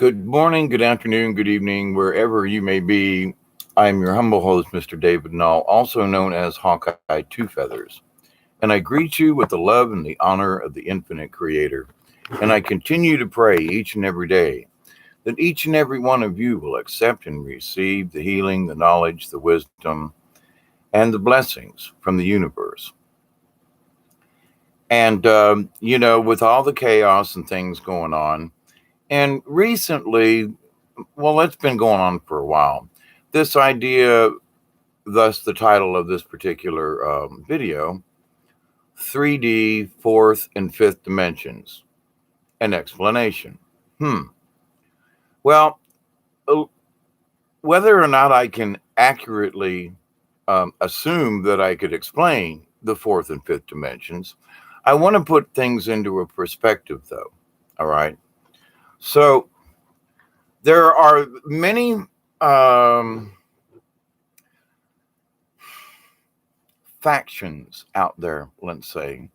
Good morning, good afternoon, good evening, wherever you may be. I'm your humble host, Mr. David Null, also known as Hawkeye Two Feathers. And I greet you with the love and the honor of the infinite creator. And I continue to pray each and every day that each and every one of you will accept and receive the healing, the knowledge, the wisdom, and the blessings from the universe. And, with all the chaos and things going on, and recently, well, it's been going on for a while. This idea, thus the title of this particular video, 3D, fourth and fifth dimensions, an explanation. Hmm. Well, uh, whether or not I can accurately assume that I could explain the fourth and fifth dimensions, I want to put things into a perspective, though. All right. So there are many um, factions out there, let's say,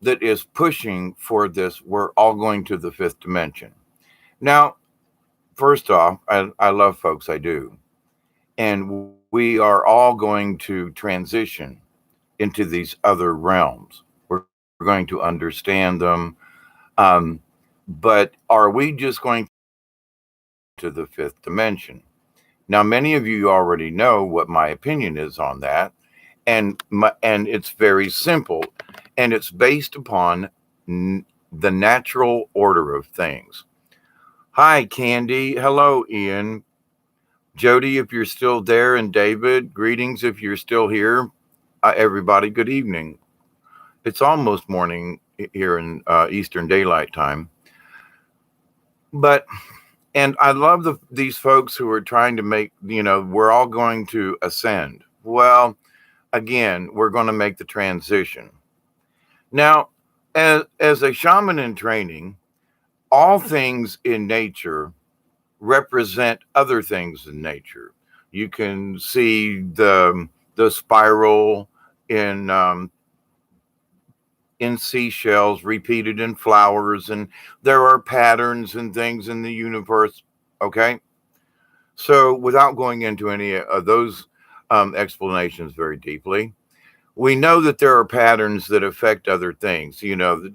that is pushing for this. We're all going to the fifth dimension. Now, first off, I love folks, I do. And we are all going to transition into these other realms. We're going to understand them. Um, but are we just going to the fifth dimension? Now, many of you already know what my opinion is on that. And it's very simple, and it's based upon the natural order of things. Hi, Candy. Hello, Ian. Jody, if you're still there, and David, greetings if you're still here. Everybody, good evening. It's almost morning here in Eastern Daylight Time. But, and I love these folks who are trying to make, we're all going to ascend. Well, again, we're going to make the transition. Now, as a shaman in training, all things in nature represent other things in nature. You can see the spiral in seashells repeated in flowers, and there are patterns and things in the universe. Okay, so without going into any of those explanations very deeply, we know that there are patterns that affect other things,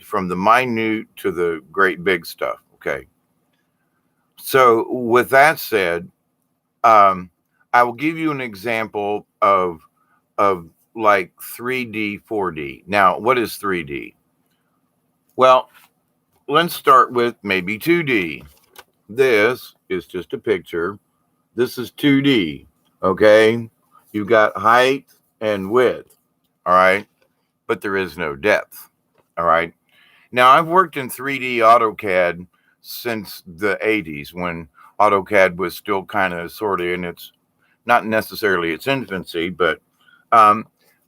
from the minute to the great big stuff. Okay. So, with that said, um, I will give you an example of like 3D, 4D. Now, what is 3D? Well, let's start with maybe 2D. This is just a picture. This is 2D. Okay. You've got height and width. All right. But there is no depth. All right. Now, I've worked in 3D AutoCAD since the 80s when AutoCAD was still kind of sort of in its, not necessarily its infancy, but,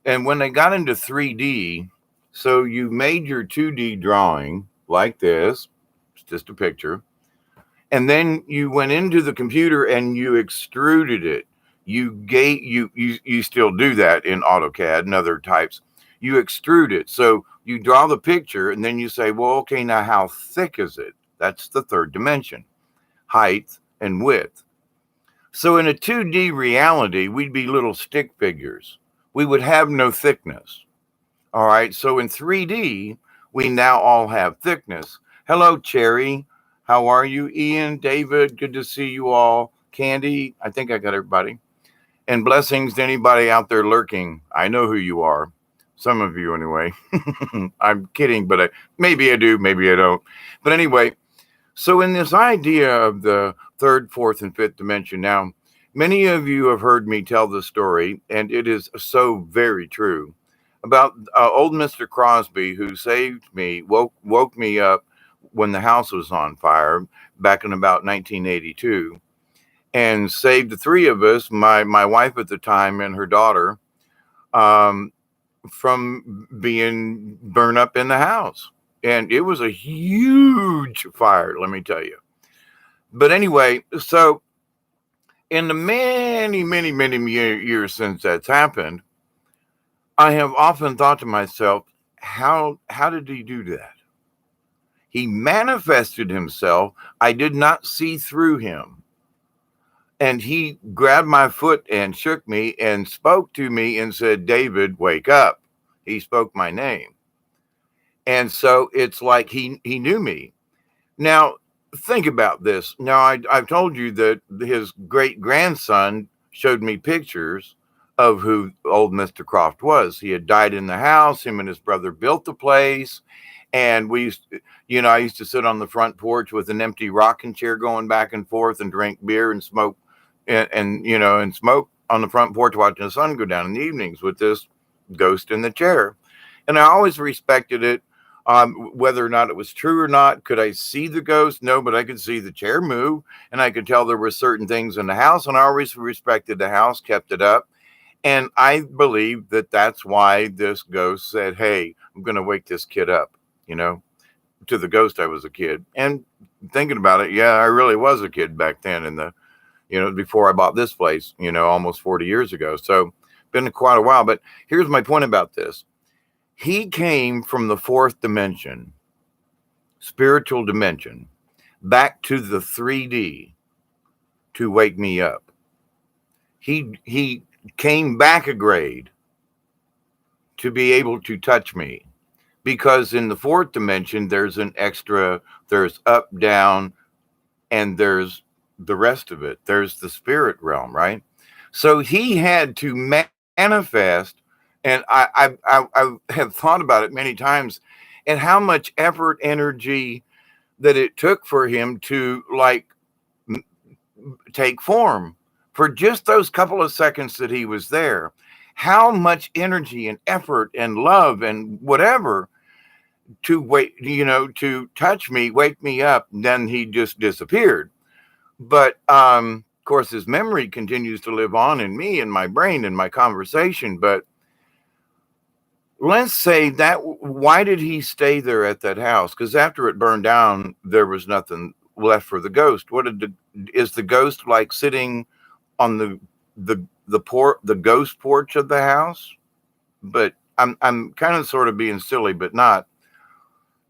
and when they got into 3D, so you made your 2D drawing like this, it's just a picture, and then you went into the computer and you extruded it. You still do that in AutoCAD and other types. You extrude it. So you draw the picture and then you say, well, okay, now how thick is it? That's the third dimension, height and width. So in a 2D reality, we'd be little stick figures. We would have no thickness. All right. So in 3D, we now all have thickness. Hello, Cherry. How are you? Ian, David, good to see you all. Candy, I think I got everybody. And blessings to anybody out there lurking. I know who you are. Some of you, anyway. I'm kidding, but maybe I do, maybe I don't. But anyway, so in this idea of the third, fourth, and fifth dimension, now, many of you have heard me tell the story, and it is so very true, about old Mr. Crosby, who saved me, woke me up when the house was on fire back in about 1982, and saved the three of us, my wife at the time and her daughter, um, from being burned up in the house. And it was a huge fire, let me tell you. But anyway, so in the many years since that's happened, I have often thought to myself, how did he do that? He manifested himself. I did not see through him. And he grabbed my foot and shook me and spoke to me and said, David, wake up. He spoke my name. And so it's like he knew me. Now, think about this. Now, I've told you that his great grandson showed me pictures of who old Mr. Croft was. He had died in the house. Him and his brother built the place. And we used, I used to sit on the front porch with an empty rocking chair going back and forth and drink beer and smoke and smoke on the front porch watching the sun go down in the evenings with this ghost in the chair. And I always respected it. Whether or not it was true or not, could I see the ghost? No, but I could see the chair move, and I could tell there were certain things in the house, and I always respected the house, kept it up. And I believe that that's why this ghost said, hey, I'm going to wake this kid up, to the ghost I was a kid. And thinking about it, yeah, I really was a kid back then before I bought this place, almost 40 years ago. So been quite a while. But here's my point about this. He came from the fourth dimension, spiritual dimension, back to the 3D to wake me up. He came back a grade to be able to touch me, because in the fourth dimension, there's up, down, and there's the rest of it. There's the spirit realm, right? So he had to manifest. And I have thought about it many times, and how much effort, energy that it took for him to take form for just those couple of seconds that he was there. How much energy and effort and love and whatever to to touch me, wake me up. And then he just disappeared. But of course, his memory continues to live on in me, in my brain, in my conversation. But let's say that, why did he stay there at that house? Because after it burned down, there was nothing left for the ghost. Is the ghost like sitting on the ghost porch of the house? But I'm kind of sort of being silly, but not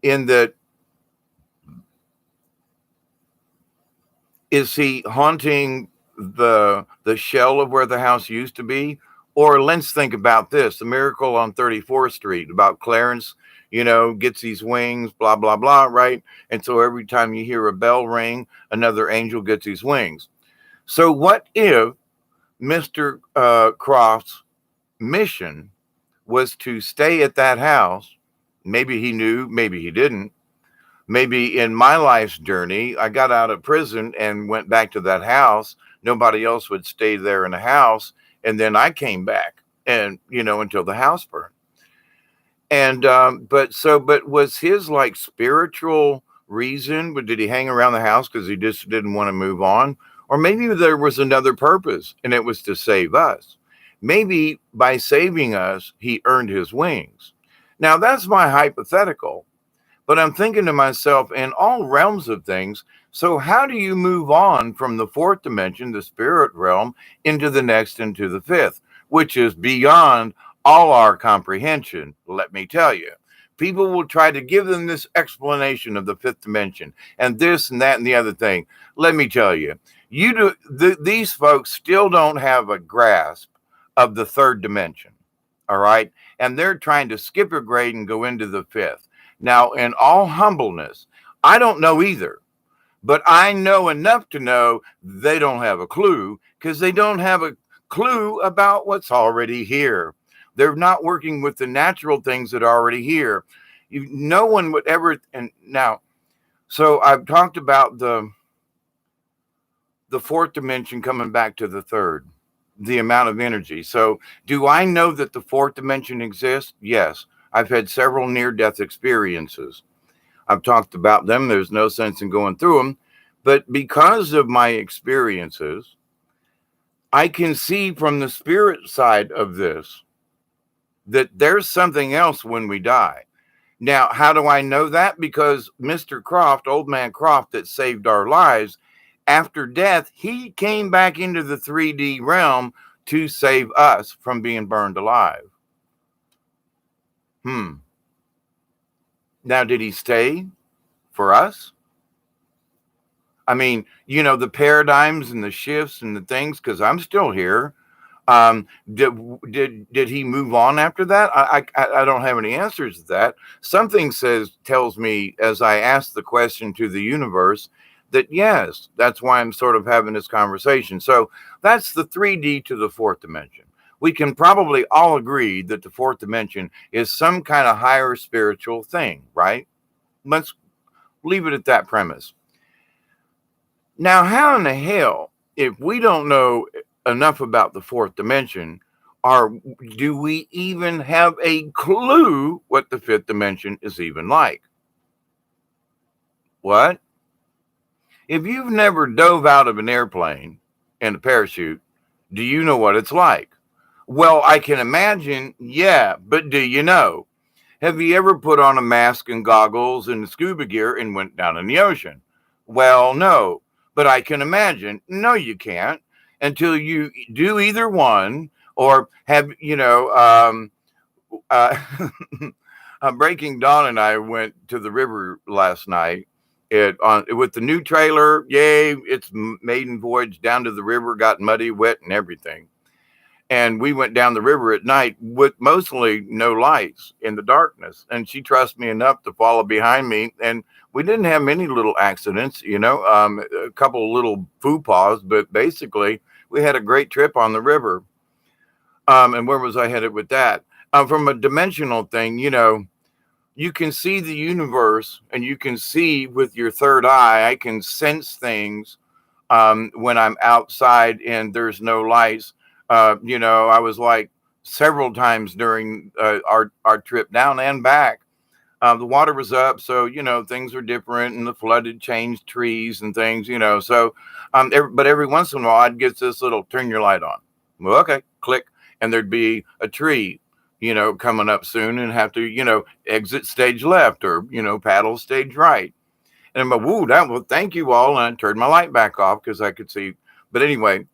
in that. Is he haunting the shell of where the house used to be? Or let's think about this, the miracle on 34th Street about Clarence, gets these wings, blah, blah, blah, right? And so every time you hear a bell ring, another angel gets these wings. So what if Mr. Croft's mission was to stay at that house? Maybe he knew, maybe he didn't. Maybe in my life's journey, I got out of prison and went back to that house. Nobody else would stay there in the house. And then I came back and, until the house burned. And, but was his spiritual reason, but did he hang around the house because he just didn't want to move on? Or maybe there was another purpose, and it was to save us. Maybe by saving us, he earned his wings. Now that's my hypothetical, but I'm thinking to myself, in all realms of things, so how do you move on from the fourth dimension, the spirit realm, into the next, into the fifth, which is beyond all our comprehension? Let me tell you, people will try to give them this explanation of the fifth dimension and this and that and the other thing. Let me tell you, these folks still don't have a grasp of the third dimension. All right. And they're trying to skip a grade and go into the fifth. Now, in all humbleness, I don't know either. But I know enough to know they don't have a clue, because they don't have a clue about what's already here. They're not working with the natural things that are already here. No one would ever. And now, so I've talked about the fourth dimension coming back to the third, the amount of energy. So do I know that the fourth dimension exists? Yes. I've had several near-death experiences. I've talked about them. There's no sense in going through them. But because of my experiences, I can see from the spirit side of this that there's something else when we die. Now, how do I know that? Because Mr. Croft, old man Croft, that saved our lives, after death, he came back into the 3D realm to save us from being burned alive. Now, did he stay for us? I mean, the paradigms and the shifts and the things, because I'm still here. Um, did he move on after that? I don't have any answers to that. Something tells me as I ask the question to the universe that yes, that's why I'm sort of having this conversation. So that's the 3D to the fourth dimension. We can probably all agree that the fourth dimension is some kind of higher spiritual thing, right? Let's leave it at that premise. Now, how in the hell, if we don't know enough about the fourth dimension, or do we even have a clue what the fifth dimension is even like? What? If you've never dove out of an airplane in a parachute, do you know what it's like? Well, I can imagine, yeah, but do you know? Have you ever put on a mask and goggles and scuba gear and went down in the ocean? Well, no, but I can imagine. No, you can't until you do either one or have, uh, Breaking Dawn and I went to the river last night. With the new trailer, yay! It's maiden voyage down to the river, got muddy, wet, and everything. And we went down the river at night with mostly no lights in the darkness. And she trusted me enough to follow behind me. And we didn't have many little accidents, a couple of little faux pas, but basically we had a great trip on the river. And where was I headed with that? From a dimensional thing, you can see the universe and you can see with your third eye. I can sense things when I'm outside and there's no lights. I was like several times during our trip down and back. The water was up, so things are different, and the flood had changed trees and things. So but every once in a while, I'd get this little turn your light on. Well, okay, click, and there'd be a tree, coming up soon, and have to exit stage left or paddle stage right. And I'm like, woo, well, thank you all, and I turned my light back off because I could see. But anyway.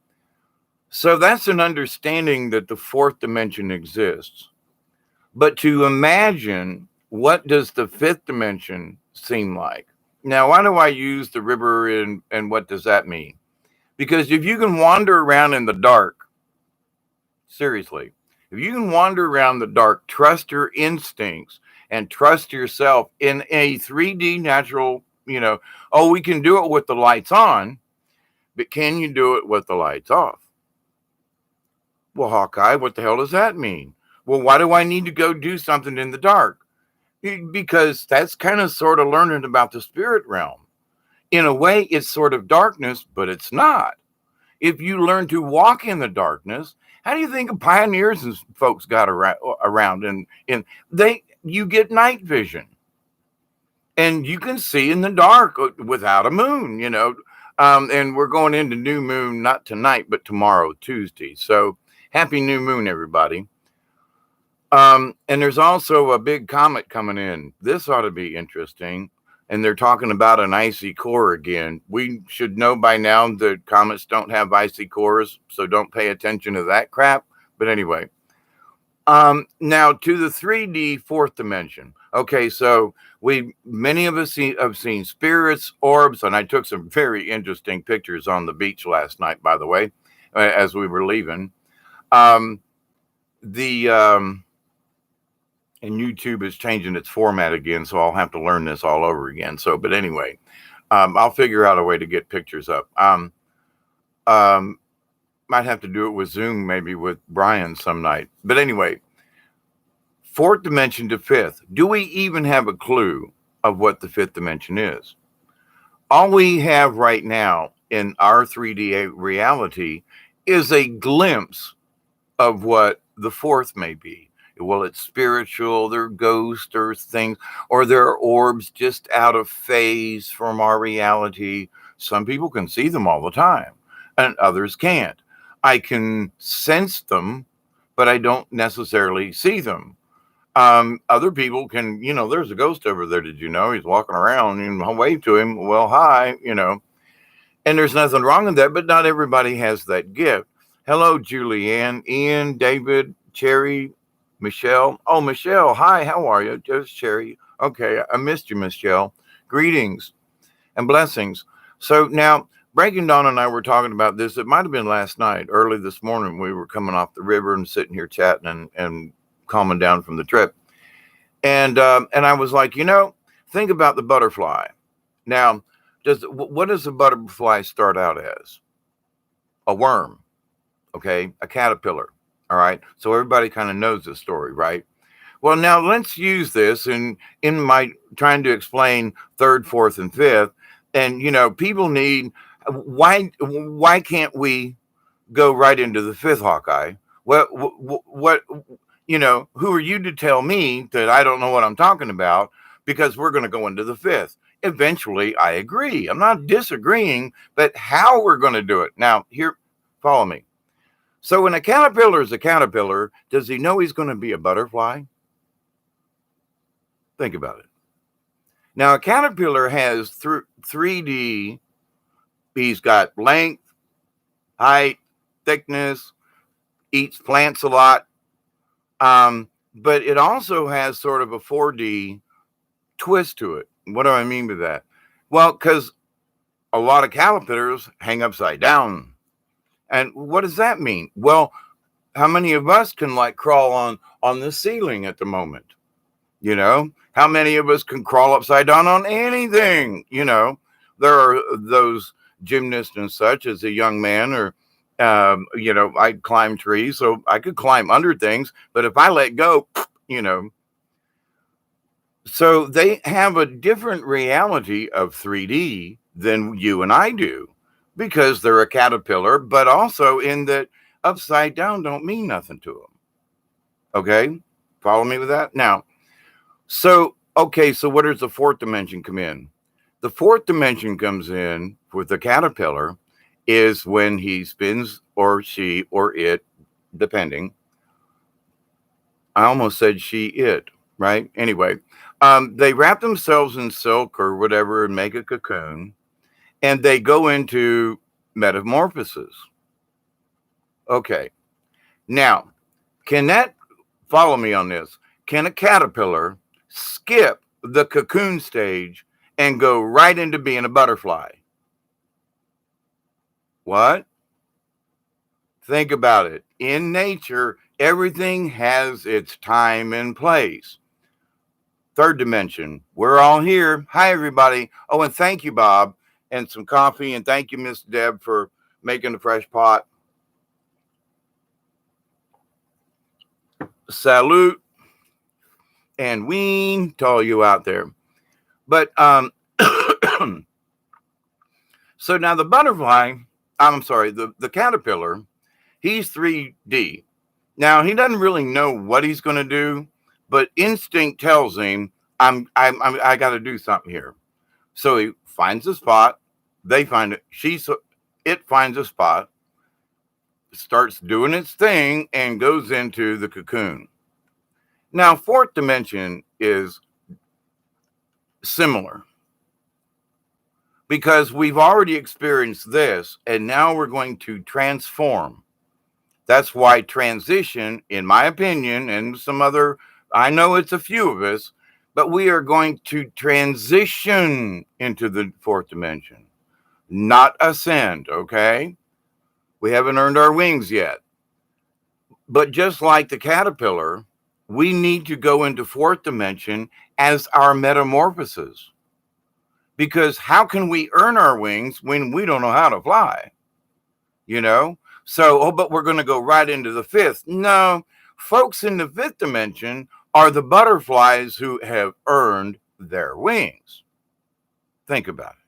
So that's an understanding that the fourth dimension exists. But to imagine what does the fifth dimension seem like? Now, why do I use the river and what does that mean? Because if you can wander around in the dark, seriously, if you can wander around the dark, trust your instincts and trust yourself in a 3D natural, we can do it with the lights on, but can you do it with the lights off? Well, Hawkeye, what the hell does that mean? Well, why do I need to go do something in the dark? Because that's kind of sort of learning about the spirit realm. In a way, it's sort of darkness, but it's not. If you learn to walk in the darkness, how do you think of pioneers and folks got around? And you get night vision, and you can see in the dark without a moon. And we're going into new moon not tonight, but tomorrow, Tuesday. So. Happy new moon, everybody. And there's also a big comet coming in. This ought to be interesting. And they're talking about an icy core again. We should know by now that comets don't have icy cores, so don't pay attention to that crap. But anyway, now to the 3D fourth dimension. Okay, so many of us have seen spirits, orbs, and I took some very interesting pictures on the beach last night, by the way, as we were leaving. And YouTube is changing its format again, so I'll have to learn this all over again. So, but anyway, I'll figure out a way to get pictures up. Might have to do it with Zoom, maybe with Brian some night. But anyway, fourth dimension to fifth. Do we even have a clue of what the fifth dimension is? All we have right now in our 3D reality is a glimpse of what the fourth may be. Well, it's spiritual, they're ghosts or things, or there are orbs just out of phase from our reality. Some people can see them all the time, and others can't. I can sense them, but I don't necessarily see them. Other people can, there's a ghost over there. Did you know he's walking around? I'll wave to him. Well, hi, and there's nothing wrong with that, but not everybody has that gift. Hello, Julianne, Ian, David, Cherry, Michelle. Oh, Michelle, hi, how are you? Just Cherry. Okay, I missed you, Michelle. Greetings and blessings. So now, Breaking Dawn and I were talking about this. It might have been last night, early this morning. We were coming off the river and sitting here chatting and calming down from the trip. And I was like, think about the butterfly. Now, what does a butterfly start out as? A worm, okay, a caterpillar. All right. So everybody kind of knows this story, right? Well, now let's use this in my trying to explain third, fourth, and fifth. And people need why can't we go right into the fifth, Hawkeye? What who are you to tell me that I don't know what I'm talking about? Because we're going to go into the fifth. Eventually, I agree. I'm not disagreeing, but how we're going to do it. Now, here, follow me. So when a caterpillar is a caterpillar, does he know he's going to be a butterfly? Think about it. Now, a caterpillar has 3D. He's got length, height, thickness, eats plants a lot. But it also has sort of a 4D twist to it. What do I mean by that? Well, because a lot of caterpillars hang upside down. And what does that mean? Well, how many of us can crawl on the ceiling at the moment? How many of us can crawl upside down on anything? There are those gymnasts and such as a young man, or I climb trees, so I could climb under things, but if I let go, so they have a different reality of 3D than you and I do, because they're a caterpillar, but also in that upside down don't mean nothing to them. Okay, follow me with that now. So where does the fourth dimension come in? The fourth dimension comes in with the caterpillar is when he spins, or she, or it, depending. I almost said she, it, right? Anyway, they wrap themselves in silk or whatever and make a cocoon, and they go into metamorphosis. Okay. Now, follow me on this? Can a caterpillar skip the cocoon stage and go right into being a butterfly? What? Think about it. In nature, everything has its time and place. Third dimension, we're all here. Hi, everybody. Oh, and thank you, Bob, and some coffee. And thank you, Miss Deb, for making the fresh pot. Salute and ween to all you out there. But so now the butterfly, the caterpillar, he's 3D. Now he doesn't really know what he's going to do, but instinct tells him, I got to do something here. So he finds a spot. They find it. It finds a spot, starts doing its thing, and goes into the cocoon. Now, fourth dimension is similar, because we've already experienced this, and now we're going to transform. That's why transition, in my opinion, and some other, I know it's a few of us, but we are going to transition into the fourth dimension, not ascend, okay? We haven't earned our wings yet. But just like the caterpillar, we need to go into fourth dimension as our metamorphosis. Because how can we earn our wings when we don't know how to fly? So, but we're going to go right into the fifth. No, folks in the fifth dimension are the butterflies who have earned their wings. Think about it.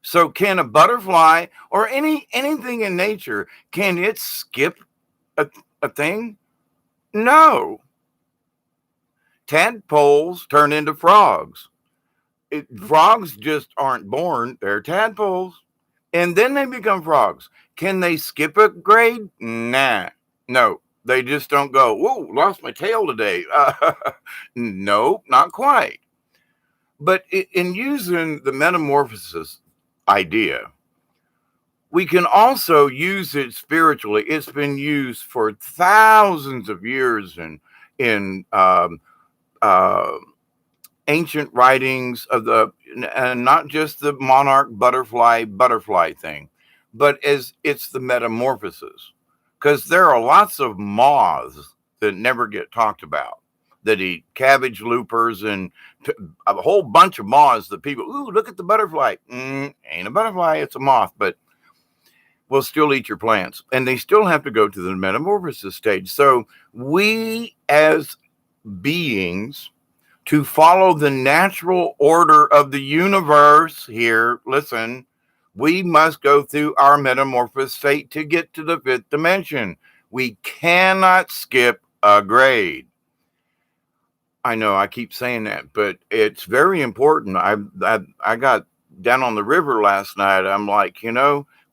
So can a butterfly or anything in nature, can it skip a thing? No. Tadpoles turn into frogs. Frogs just aren't born. They're tadpoles. And then they become frogs. Can they skip a grade? Nah. No. They just don't go, whoa, lost my tail today. No, not quite. But in using the metamorphosis idea, we can also use it spiritually. It's been used for thousands of years in ancient writings of the, and not just the monarch butterfly thing, but as it's the metamorphosis, because there are lots of moths that never get talked about that eat cabbage loopers and a whole bunch of moths that people, ooh, look at the butterfly. Ain't a butterfly, it's a moth, but will still eat your plants, and they still have to go to the metamorphosis stage. So we as beings, to follow the natural order of the universe here, listen, we must go through our metamorphosis state to get to the fifth dimension. We cannot skip a grade. I know I keep saying that, but it's very important. I got down on the river last night. I'm like,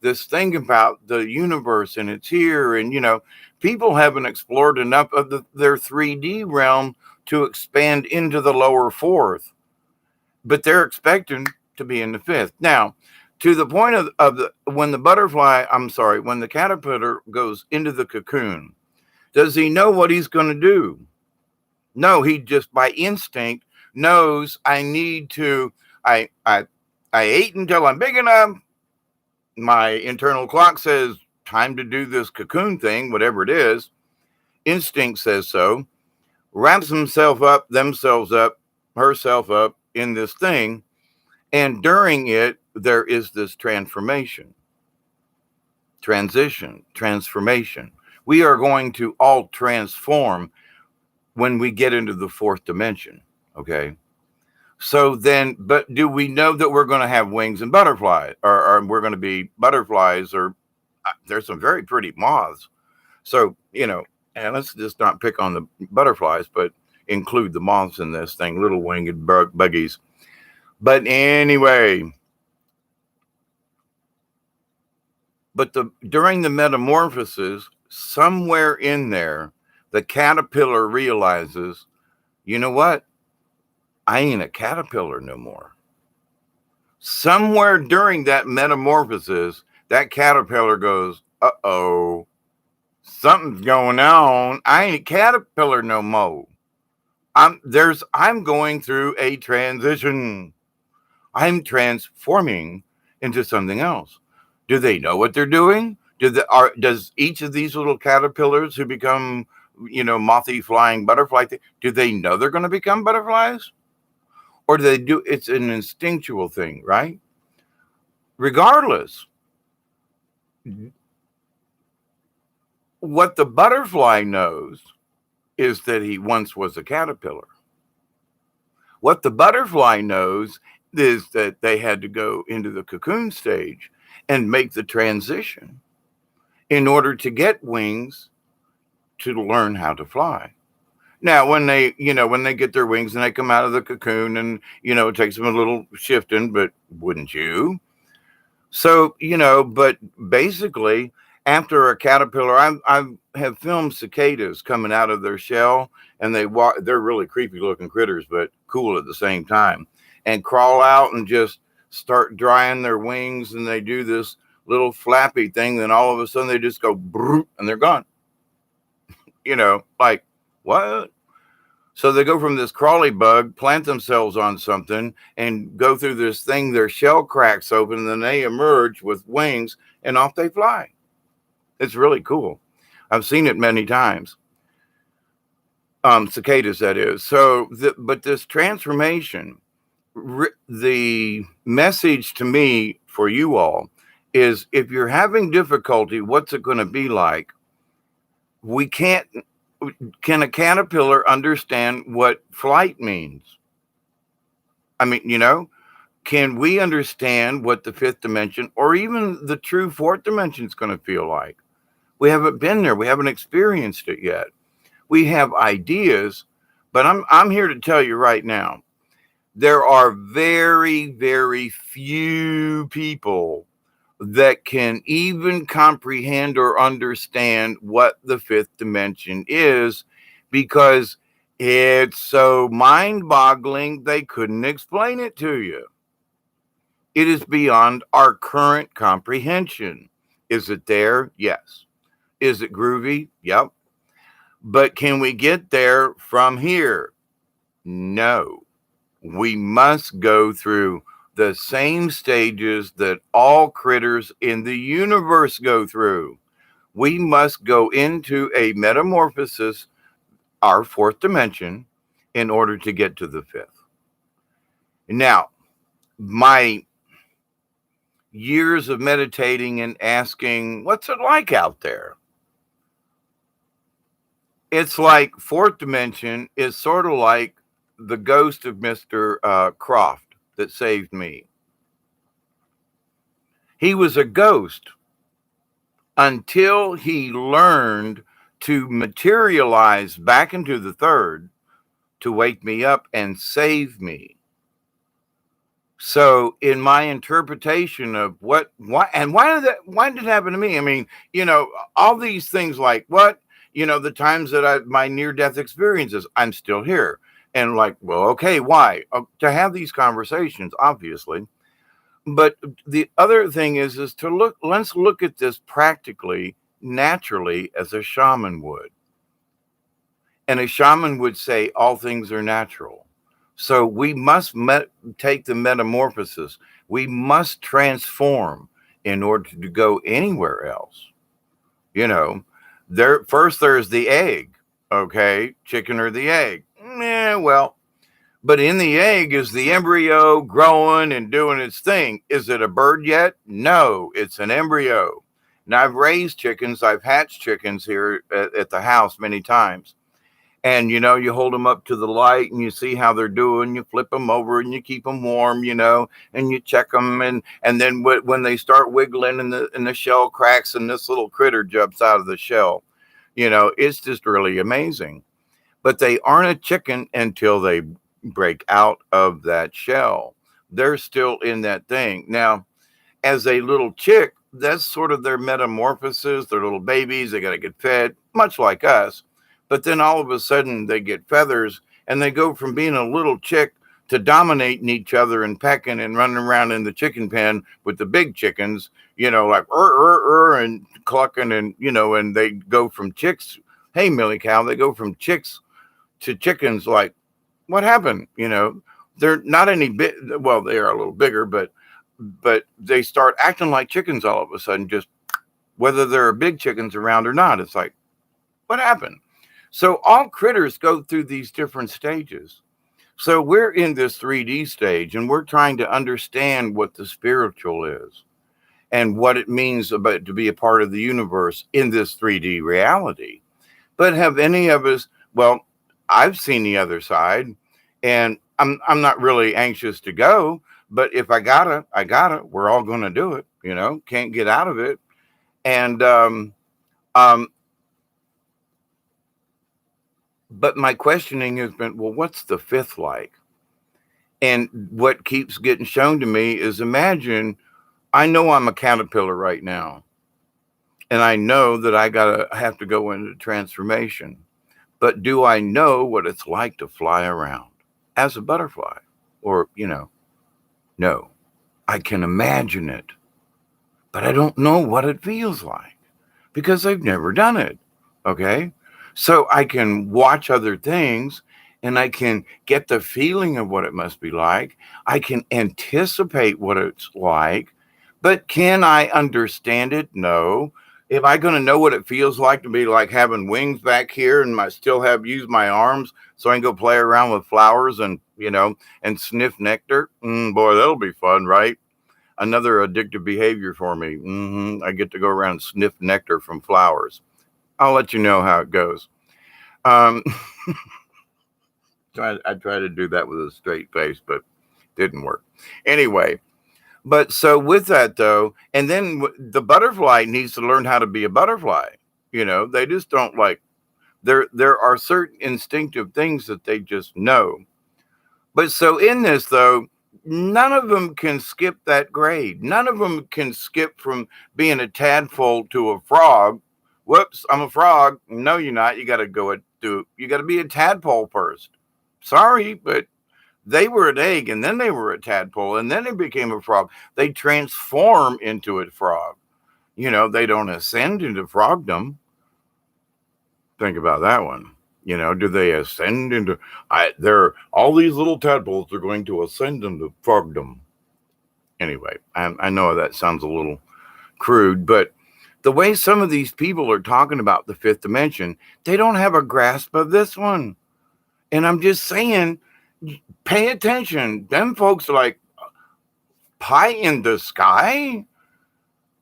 this thing about the universe and it's here, and people haven't explored enough of their 3D realm to expand into the lower fourth, but they're expecting to be in the fifth. Now, to the point of when the caterpillar goes into the cocoon, does he know what he's going to do? No, he just by instinct knows I need to, I ate until I'm big enough. My internal clock says time to do this cocoon thing, whatever it is. Instinct says so. Wraps themselves up, herself up in this thing. And during it, there is this transformation, transition, transformation. We are going to all transform when we get into the fourth dimension. Okay. So then, but do we know that we're going to have wings and butterflies, or we're going to be butterflies, or there's some very pretty moths. So, and let's just not pick on the butterflies, but include the moths in this thing, little winged buggies. But anyway, during the metamorphosis, somewhere in there, the caterpillar realizes, you know what? I ain't a caterpillar no more. Somewhere during that metamorphosis, that caterpillar goes, uh-oh, something's going on. I ain't a caterpillar no more. I'm going through a transition. I'm transforming into something else. Do they know what they're doing? Does each of these little caterpillars who become, mothy flying butterfly, do they know they're going to become butterflies? Or do they do, it's an instinctual thing, right? Regardless, what the butterfly knows is that he once was a caterpillar. What the butterfly knows is that they had to go into the cocoon stage and make the transition in order to get wings to learn how to fly. Now, when they get their wings and they come out of the cocoon, and, it takes them a little shifting, but wouldn't you? So, but basically, after a caterpillar, I have filmed cicadas coming out of their shell, and they're really creepy looking critters, but cool at the same time, and crawl out and just start drying their wings, and they do this little flappy thing. Then all of a sudden they just go, and they're gone. Like, what? So they go from this crawly bug, plant themselves on something, and go through this thing. Their shell cracks open, and then they emerge with wings, and off they fly. It's really cool. I've seen it many times. Cicadas, that is. So, but this transformation, the message to me for you all is, if you're having difficulty, what's it going to be like? Can a caterpillar understand what flight means? I mean, can we understand what the fifth dimension or even the true fourth dimension is going to feel like? We haven't been there. We haven't experienced it yet. We have ideas, but I'm here to tell you right now, there are very, very few people that can even comprehend or understand what the fifth dimension is, because it's so mind-boggling they couldn't explain it to you. It is beyond our current comprehension. Is it there? Yes. Is it groovy? Yep. But can we get there from here? No. We must go through the same stages that all critters in the universe go through. We must go into a metamorphosis, our fourth dimension, in order to get to the fifth. Now, my years of meditating and asking, what's it like out there? It's like fourth dimension is sort of like the ghost of Mr. Croft that saved me. He was a ghost until he learned to materialize back into the third to wake me up and save me. So in my interpretation of why did it happen to me? I mean, all these things like the times that my near death experiences, I'm still here. And like, well, okay, why? To have these conversations, obviously. But the other thing is let's look at this practically, naturally, as a shaman would. And a shaman would say all things are natural. So we must take the metamorphosis. We must transform in order to go anywhere else. There's the egg, okay? Chicken or the egg. Well, but in the egg is the embryo growing and doing its thing. Is it a bird yet? No, it's an embryo. Now, I've raised chickens. I've hatched chickens here at the house many times. And, you hold them up to the light and you see how they're doing. You flip them over and you keep them warm, and you check them. And then when they start wiggling and the shell cracks and this little critter jumps out of the shell, it's just really amazing. But they aren't a chicken until they break out of that shell. They're still in that thing. Now, as a little chick, that's sort of their metamorphosis. They're little babies. They got to get fed, much like us. But then all of a sudden they get feathers and they go from being a little chick to dominating each other and pecking and running around in the chicken pen with the big chickens, like and clucking and they go from chicks. Hey, Millie Cow, they go from chicks to chickens. Like, what happened? They're not any big. Well, they are a little bigger, but they start acting like chickens all of a sudden, just whether there are big chickens around or not. It's like, what happened? So all critters go through these different stages. So we're in this 3D stage and we're trying to understand what the spiritual is and what it means about to be a part of the universe in this 3D reality. But have any of us, well, I've seen the other side and I'm not really anxious to go, but if I gotta, we're all going to do it, can't get out of it. And, but my questioning has been, well, what's the fifth like? And what keeps getting shown to me is imagine, I know I'm a caterpillar right now. And I know that I have to go into transformation. But do I know what it's like to fly around as a butterfly? Or, no. I can imagine it. But I don't know what it feels like because I've never done it. Okay? So I can watch other things and I can get the feeling of what it must be like. I can anticipate what it's like, but can I understand it? No. Am I going to know what it feels like to be like having wings back here and use my arms so I can go play around with flowers and, and sniff nectar? Boy, that'll be fun, right? Another addictive behavior for me. I get to go around and sniff nectar from flowers. I'll let you know how it goes. I tried to do that with a straight face, but didn't work. Anyway, but so with that though, and then the butterfly needs to learn how to be a butterfly. They just don't there are certain instinctive things that they just know. But so in this though, none of them can skip that grade. None of them can skip from being a tadpole to a frog. Whoops, I'm a frog. No, you're not. You got to be a tadpole first. Sorry, but they were an egg and then they were a tadpole and then they became a frog. They transform into a frog. They don't ascend into frogdom. Think about that one. Do they ascend into? They're all these little tadpoles are going to ascend into frogdom. Anyway, I know that sounds a little crude, but the way some of these people are talking about the fifth dimension, they don't have a grasp of this one. And I'm just saying, pay attention. Them folks are like pie in the sky.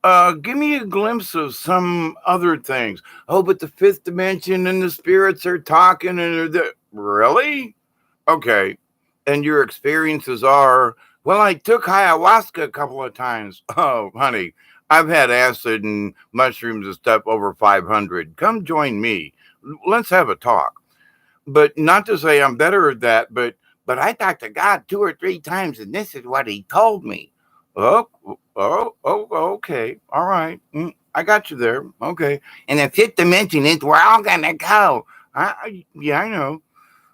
Give me a glimpse of some other things. Oh, but the fifth dimension and the spirits are talking, and really? Okay. And your experiences are, well, I took ayahuasca a couple of times. Oh, honey, I've had acid and mushrooms and stuff over 500. Come join me. Let's have a talk. But not to say I'm better at that, but I talked to God 2 or 3 times, and this is what He told me. Oh, okay, all right. I got you there. Okay, and the fifth dimension is where I'm gonna go. Yeah, I know.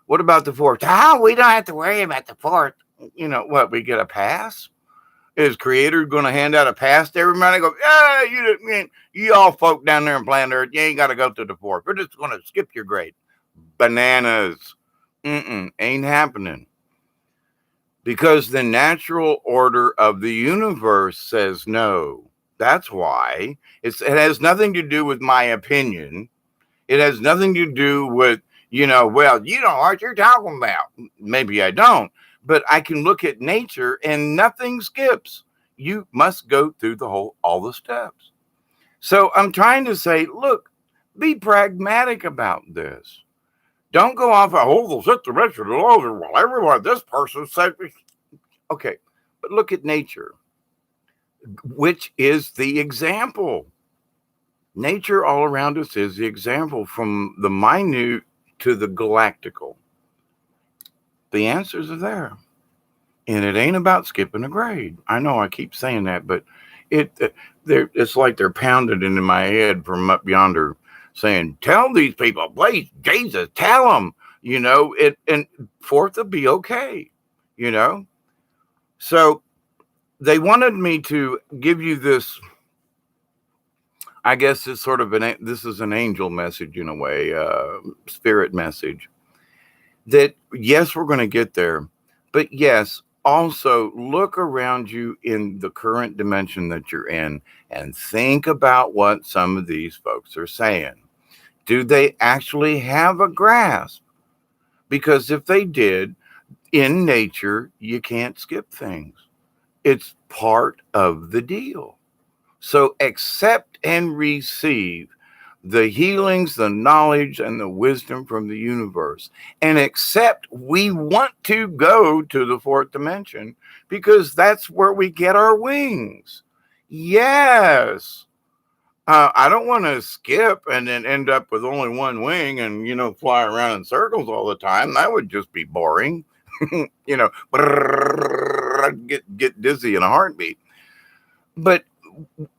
What about the fourth? Oh, we don't have to worry about the fourth. What? We get a pass? Is Creator going to hand out a pass to everybody? Go, yeah, you all folk down there in planet Earth, you ain't got to go to the fourth. We're just going to skip your grade. Bananas. Ain't happening. Because the natural order of the universe says no. That's why. It has nothing to do with my opinion. It has nothing to do with, well, you know what you're talking about. Maybe I don't. But I can look at nature and nothing skips. You must go through all the steps. So I'm trying to say, look, be pragmatic about this. Don't go off the fifth dimension. Well, everyone, this person said, okay, but look at nature, which is the example. Nature all around us is the example, from the minute to the galactical. The answers are there. And it ain't about skipping a grade. I know I keep saying that, but it's like they're pounded into my head from up yonder saying, tell these people, please, Jesus, tell them, and fourth will be okay, So they wanted me to give you this, I guess it's sort of this is an angel message in a way, spirit message, that yes, we're going to get there, but yes, also look around you in the current dimension that you're in and think about what some of these folks are saying. Do they actually have a grasp? Because if they did, in nature, you can't skip things. It's part of the deal. So accept and receive the healings, the knowledge, and the wisdom from the universe. And accept we want to go to the fourth dimension because that's where we get our wings. Yes. I don't want to skip and then end up with only one wing and, fly around in circles all the time. That would just be boring. Get dizzy in a heartbeat. But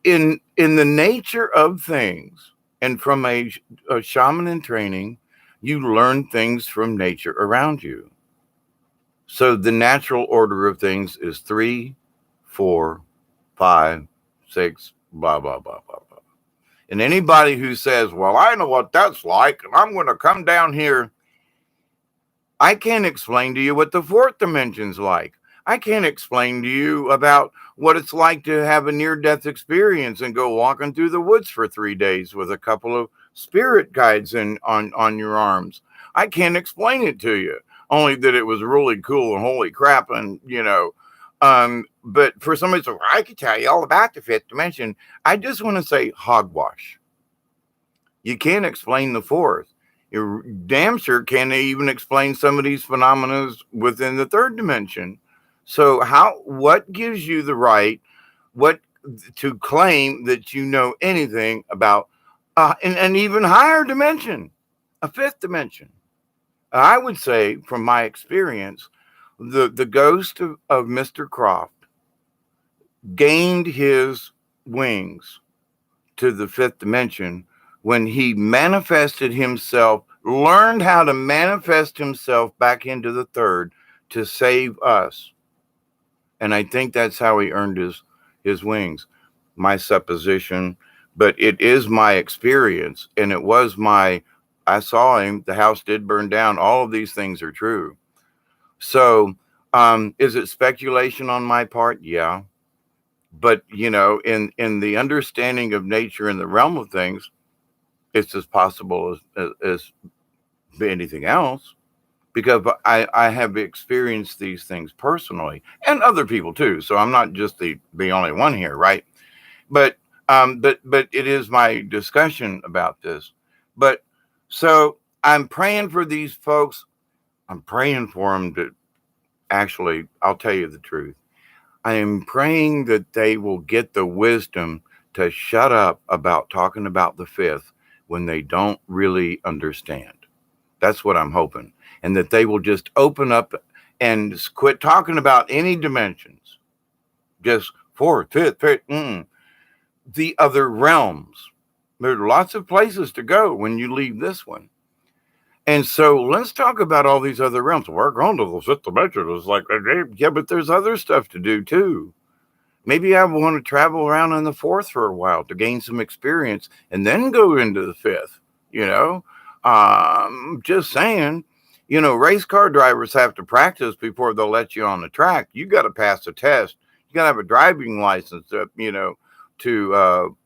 in the nature of things, and from a shaman in training, you learn things from nature around you. So the natural order of things is 3, 4, 5, 6, blah, blah, blah, blah, blah. And anybody who says, well, I know what that's like, and I'm going to come down here, I can't explain to you what the fourth dimension's like. I can't explain to you about what it's like to have a near-death experience and go walking through the woods for 3 days with a couple of spirit guides on your arms. I can't explain it to you, only that it was really cool and holy crap. And, but for somebody to say, I could tell you all about the fifth dimension, I just want to say hogwash. You can't explain the fourth. You damn sure can't even explain some of these phenomena within the third dimension. So what gives you the right, to claim that you know anything about an even higher dimension, a fifth dimension? I would say, from my experience, the ghost of Mr. Croft gained his wings to the fifth dimension when he manifested himself, learned how to manifest himself back into the third to save us. And I think that's how he earned his wings. My supposition, but it is my experience, and it was my I saw him. The house did burn down. All of these things are true. So, is it speculation on my part? Yeah. But, in the understanding of nature and the realm of things, it's as possible as anything else, because I have experienced these things personally, and other people too. So I'm not just the only one here, right? But but it is my discussion about this. But so I'm praying for these folks. I'm praying for them to actually. I'll tell you the truth. I am praying that they will get the wisdom to shut up about talking about the fifth when they don't really understand. That's what I'm hoping. And that they will just open up and quit talking about any dimensions. Just fourth, fifth, the other realms. There are lots of places to go when you leave this one. And so let's talk about all these other realms. We're going to the fifth dimension. It's like, yeah, but there's other stuff to do too. Maybe I want to travel around in the fourth for a while to gain some experience and then go into the fifth, you know? Just saying, race car drivers have to practice before they'll let you on the track. You got to pass a test. You got to have a driving license, to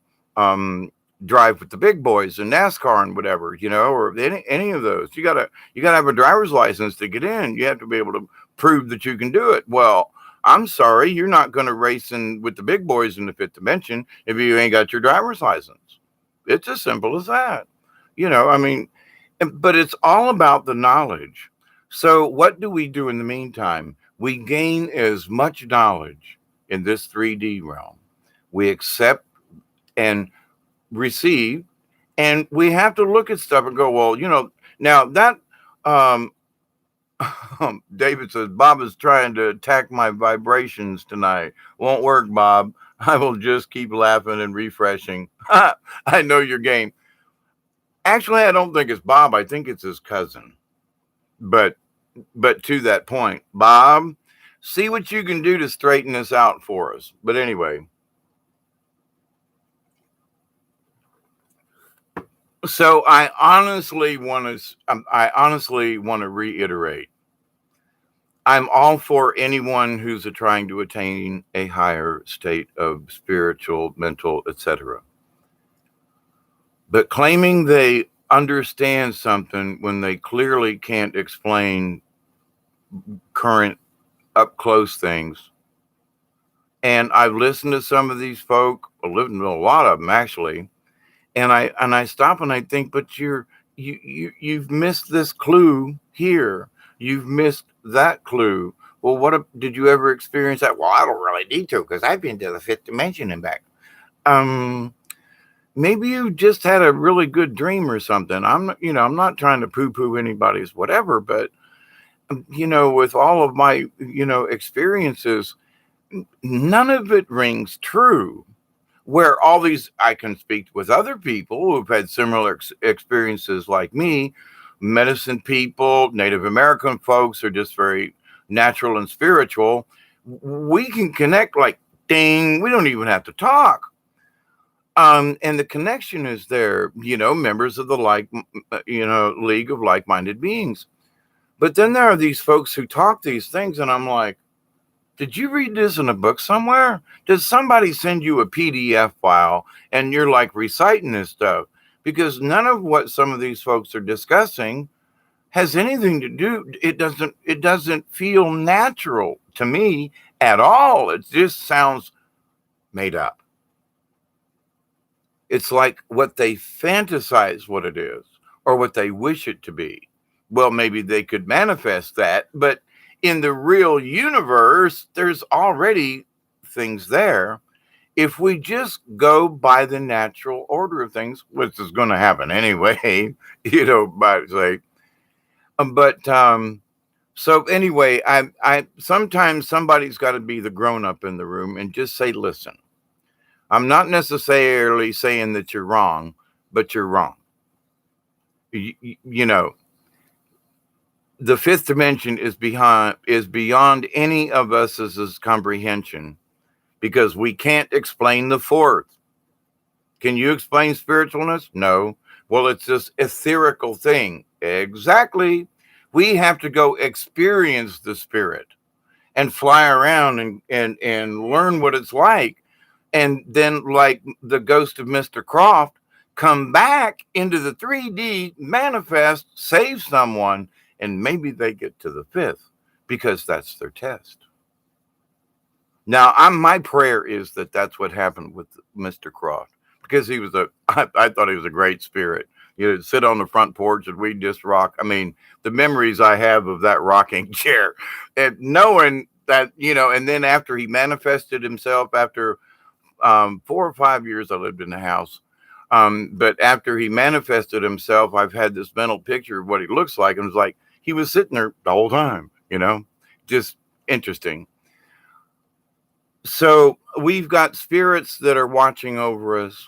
drive with the big boys in NASCAR and whatever, or any of those. You gotta have a driver's license to get in. You have to be able to prove that you can do it. Well, I'm sorry, you're not going to race with the big boys in the fifth dimension if you ain't got your driver's license. It's as simple as that. I mean, but it's all about the knowledge. So what do we do in the meantime? We gain as much knowledge in this 3D realm. We accept and receive, and we have to look at stuff and go, well, now that David says, Bob is trying to attack my vibrations tonight. Won't work, Bob. I will just keep laughing and refreshing. I know your game. Actually, I don't think it's Bob. I think it's his cousin. But to that point, Bob, see what you can do to straighten this out for us. But anyway, so I honestly want to reiterate. I'm all for anyone who's trying to attain a higher state of spiritual, mental, etc. But claiming they understand something when they clearly can't explain current up close things. And I've listened to some of these folk, I've listened to a lot of them actually, and I stop and I think, but you've missed this clue here. You've missed that clue. Well, did you ever experience that? Well, I don't really need to because I've been to the fifth dimension and back. Maybe you just had a really good dream or something. I'm not trying to poo-poo anybody's whatever, but with all of my, experiences, none of it rings true. Where all these, I can speak with other people who've had similar experiences like me, medicine people, Native American folks are just very natural and spiritual. We can connect like ding. We don't even have to talk. And the connection is there, members of the League of Like-Minded Beings. But then there are these folks who talk these things, and I'm like, did you read this in a book somewhere? Did somebody send you a PDF file and you're like reciting this stuff? Because none of what some of these folks are discussing has anything to do. It doesn't feel natural to me at all. It just sounds made up. It's like what they fantasize what it is or what they wish it to be. Well, maybe they could manifest that, but in the real universe, there's already things there. If we just go by the natural order of things, which is going to happen anyway, by say. So anyway, I sometimes somebody's got to be the grown up in the room and just say, listen, I'm not necessarily saying that you're wrong, but you're wrong. The fifth dimension is beyond any of us' comprehension, because we can't explain the fourth. Can you explain spiritualness? No. Well, it's this etherical thing. Exactly. We have to go experience the spirit and fly around and learn what it's like. And then, like the ghost of Mr. Croft, come back into the 3D, manifest, save someone, and maybe they get to the fifth because that's their test. Now, my prayer is that that's what happened with Mr. Croft, because he was I thought he was a great spirit. You know, sit on the front porch and we just rock. I mean, the memories I have of that rocking chair, and knowing that, and then after he manifested himself, after 4 or 5 years I lived in the house. But after he manifested himself, I've had this mental picture of what he looks like, and it was like he was sitting there the whole time, just interesting. So we've got spirits that are watching over us.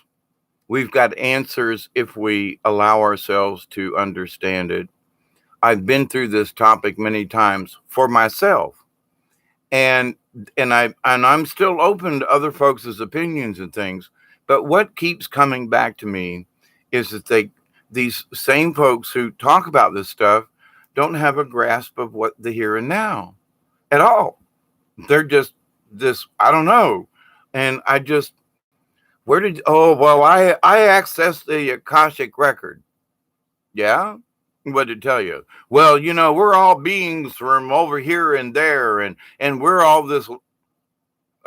We've got answers if we allow ourselves to understand it. I've been through this topic many times for myself, and I'm still open to other folks' opinions and things. But what keeps coming back to me is that these same folks who talk about this stuff don't have a grasp of what the here and now at all. They're just this, I don't know. And I accessed the Akashic record. Yeah. What did it tell you? Well, we're all beings from over here and there, and we're all this.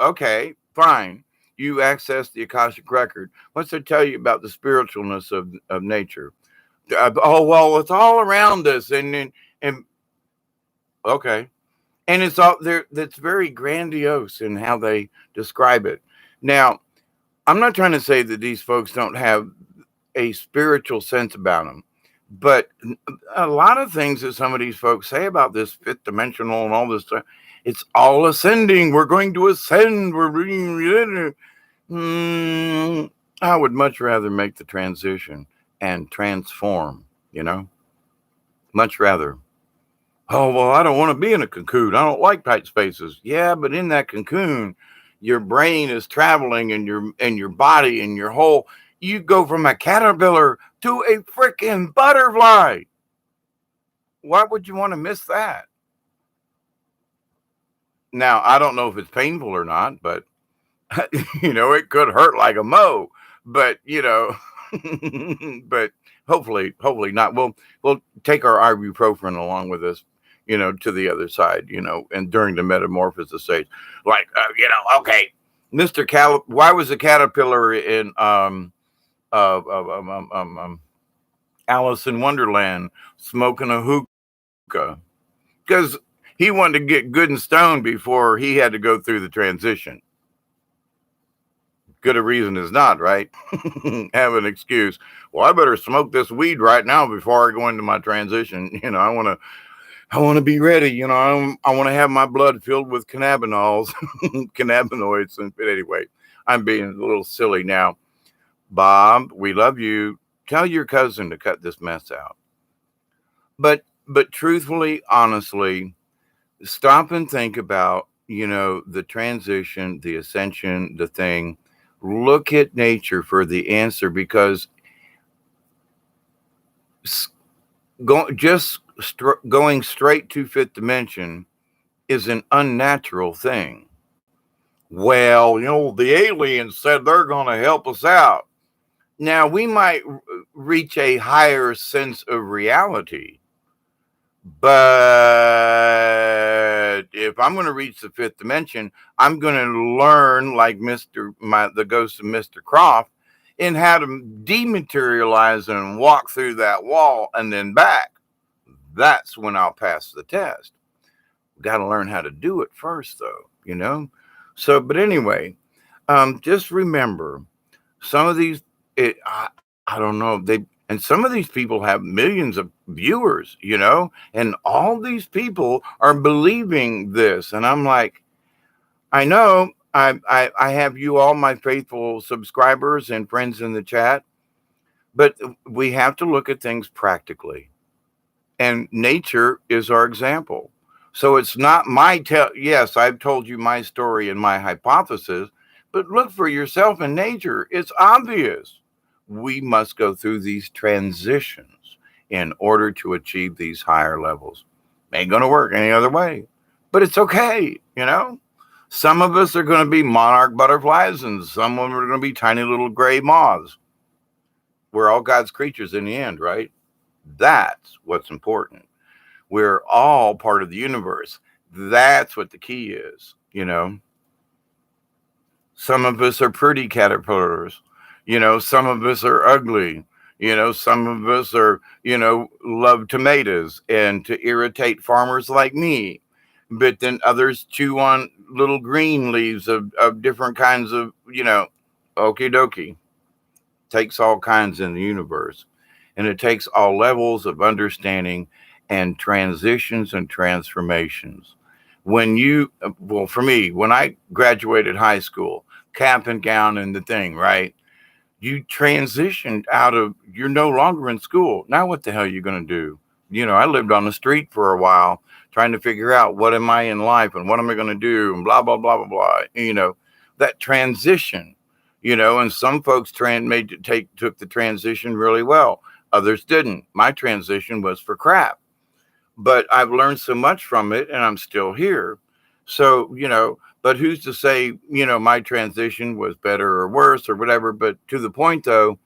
Okay, fine. You access the Akashic record. What's it tell you about the spiritualness of nature? Oh, well, it's all around us, and okay, and it's all there. That's very grandiose in how they describe it. Now, I'm not trying to say that these folks don't have a spiritual sense about them, but a lot of things that some of these folks say about this fifth dimensional and all this stuff, it's all ascending. We're going to ascend. We're being. I would much rather make the transition and transform. Much rather. Oh, well, I don't want to be in a cocoon. I don't like tight spaces. Yeah, but in that cocoon, your brain is traveling, and your body and your whole. You go from a caterpillar to a freaking butterfly. Why would you want to miss that? Now, I don't know if it's painful or not, but it could hurt like a moe. But but hopefully not. We'll take our ibuprofen along with us, to the other side, and during the metamorphosis stage, like, okay, why was the caterpillar in Alice in Wonderland smoking a hookah? Because he wanted to get good and stoned before he had to go through the transition. Good a reason as not, right? Have an excuse. Well, I better smoke this weed right now before I go into my transition. I want to be ready. I want to have my blood filled with cannabinoids. But anyway, I'm being a little silly now. Bob, we love you. Tell your cousin to cut this mess out. But truthfully, honestly, stop and think about, the transition, the ascension, the thing. Look at nature for the answer, because going straight to fifth dimension is an unnatural thing. Well, the aliens said they're going to help us out. Now, we might reach a higher sense of reality, but if I'm going to reach the fifth dimension, I'm going to learn, like the ghost of Mr. Croft, in how to dematerialize and walk through that wall and then back. That's when I'll pass the test. Got to learn how to do it first, though, So, but anyway, just remember, some of these, I don't know, and some of these people have millions of viewers, and all these people are believing this. And I'm like, I know I have you all, my faithful subscribers and friends in the chat, but we have to look at things practically. And nature is our example. So it's not yes, I've told you my story and my hypothesis, but look for yourself in nature. It's obvious. we must go through these transitions in order to achieve these higher levels. Ain't going to work any other way, but it's okay. Some of us are going to be monarch butterflies, and some of them are going to be tiny little gray moths. We're all God's creatures in the end, right? That's what's important. We're all part of the universe. That's what the key is. Some of us are pretty caterpillars. Some of us are ugly. Some of us love tomatoes and to irritate farmers like me. But then others chew on little green leaves of different kinds of, okie dokie. Takes all kinds in the universe. And it takes all levels of understanding and transitions and transformations. Well, for me, when I graduated high school, cap and gown and the thing, right? You transitioned out of, you're no longer in school. Now, what the hell are you going to do? I lived on the street for a while trying to figure out what am I in life and what am I going to do and blah, blah, blah, blah, blah. That transition, and some folks took the transition really well. Others didn't. My transition was for crap, but I've learned so much from it and I'm still here. So, but who's to say, my transition was better or worse or whatever. But to the point though,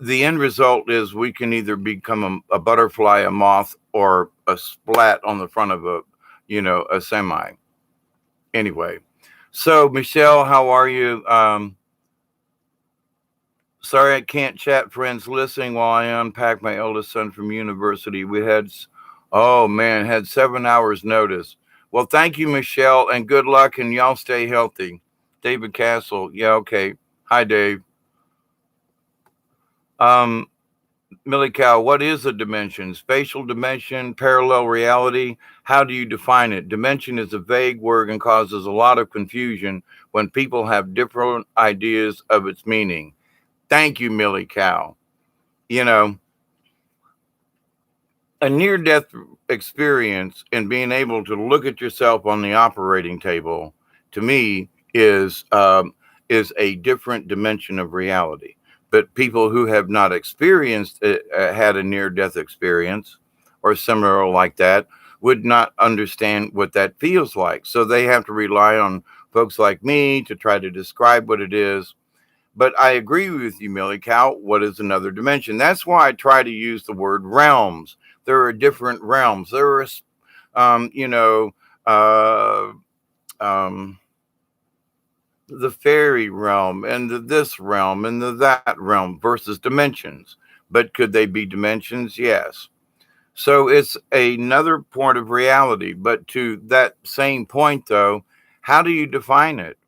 the end result is we can either become a butterfly, a moth, or a splat on the front of a semi. Anyway, so Michelle, how are you? Sorry I can't chat, friends. Listening while I unpack my eldest son from university. Oh man, had 7 hours notice. Well, thank you, Michelle, and good luck, and y'all stay healthy. David Castle. Yeah, okay. Hi, Dave. Millie Cow, what is a dimension? Spatial dimension, parallel reality? How do you define it? Dimension is a vague word and causes a lot of confusion when people have different ideas of its meaning. Thank you, Millie Cow. A near-death experience and being able to look at yourself on the operating table, to me, is a different dimension of reality. But people who have not experienced had a near-death experience or similar like that would not understand what that feels like. So they have to rely on folks like me to try to describe what it is. But I agree with you, Millie Cow. What is another dimension? That's why I try to use the word realms. There are different realms. There are, uh, um, the fairy realm and this realm and that realm versus dimensions. But could they be dimensions? Yes. So it's another point of reality. But to that same point, though, how do you define it?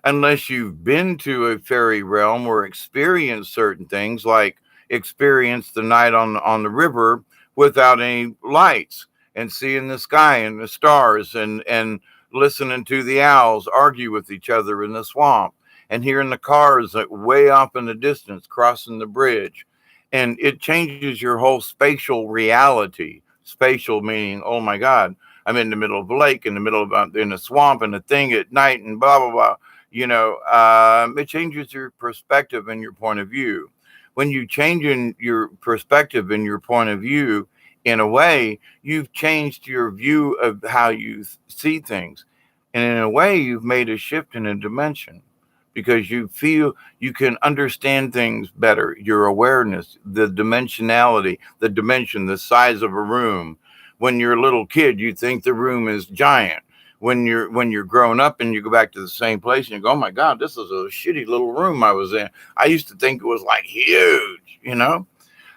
Unless you've been to a fairy realm or experienced certain things, like experience the night on the river without any lights and seeing the sky and the stars and listening to the owls argue with each other in the swamp and hearing the cars way off in the distance crossing the bridge. And it changes your whole spatial reality. Spatial meaning, oh my God, I'm in the middle of a lake, in the middle of in a swamp, and a thing at night, and blah blah blah. It changes your perspective and your point of view. When you change in your perspective and your point of view, in a way, you've changed your view of how you see things, and in a way, you've made a shift in a dimension because you feel you can understand things better. Your awareness, the dimensionality, the dimension, the size of a room. When you're a little kid, you think the room is giant. When you're grown up and you go back to the same place and you go, oh my God, this is a shitty little room I was in. I used to think it was like huge.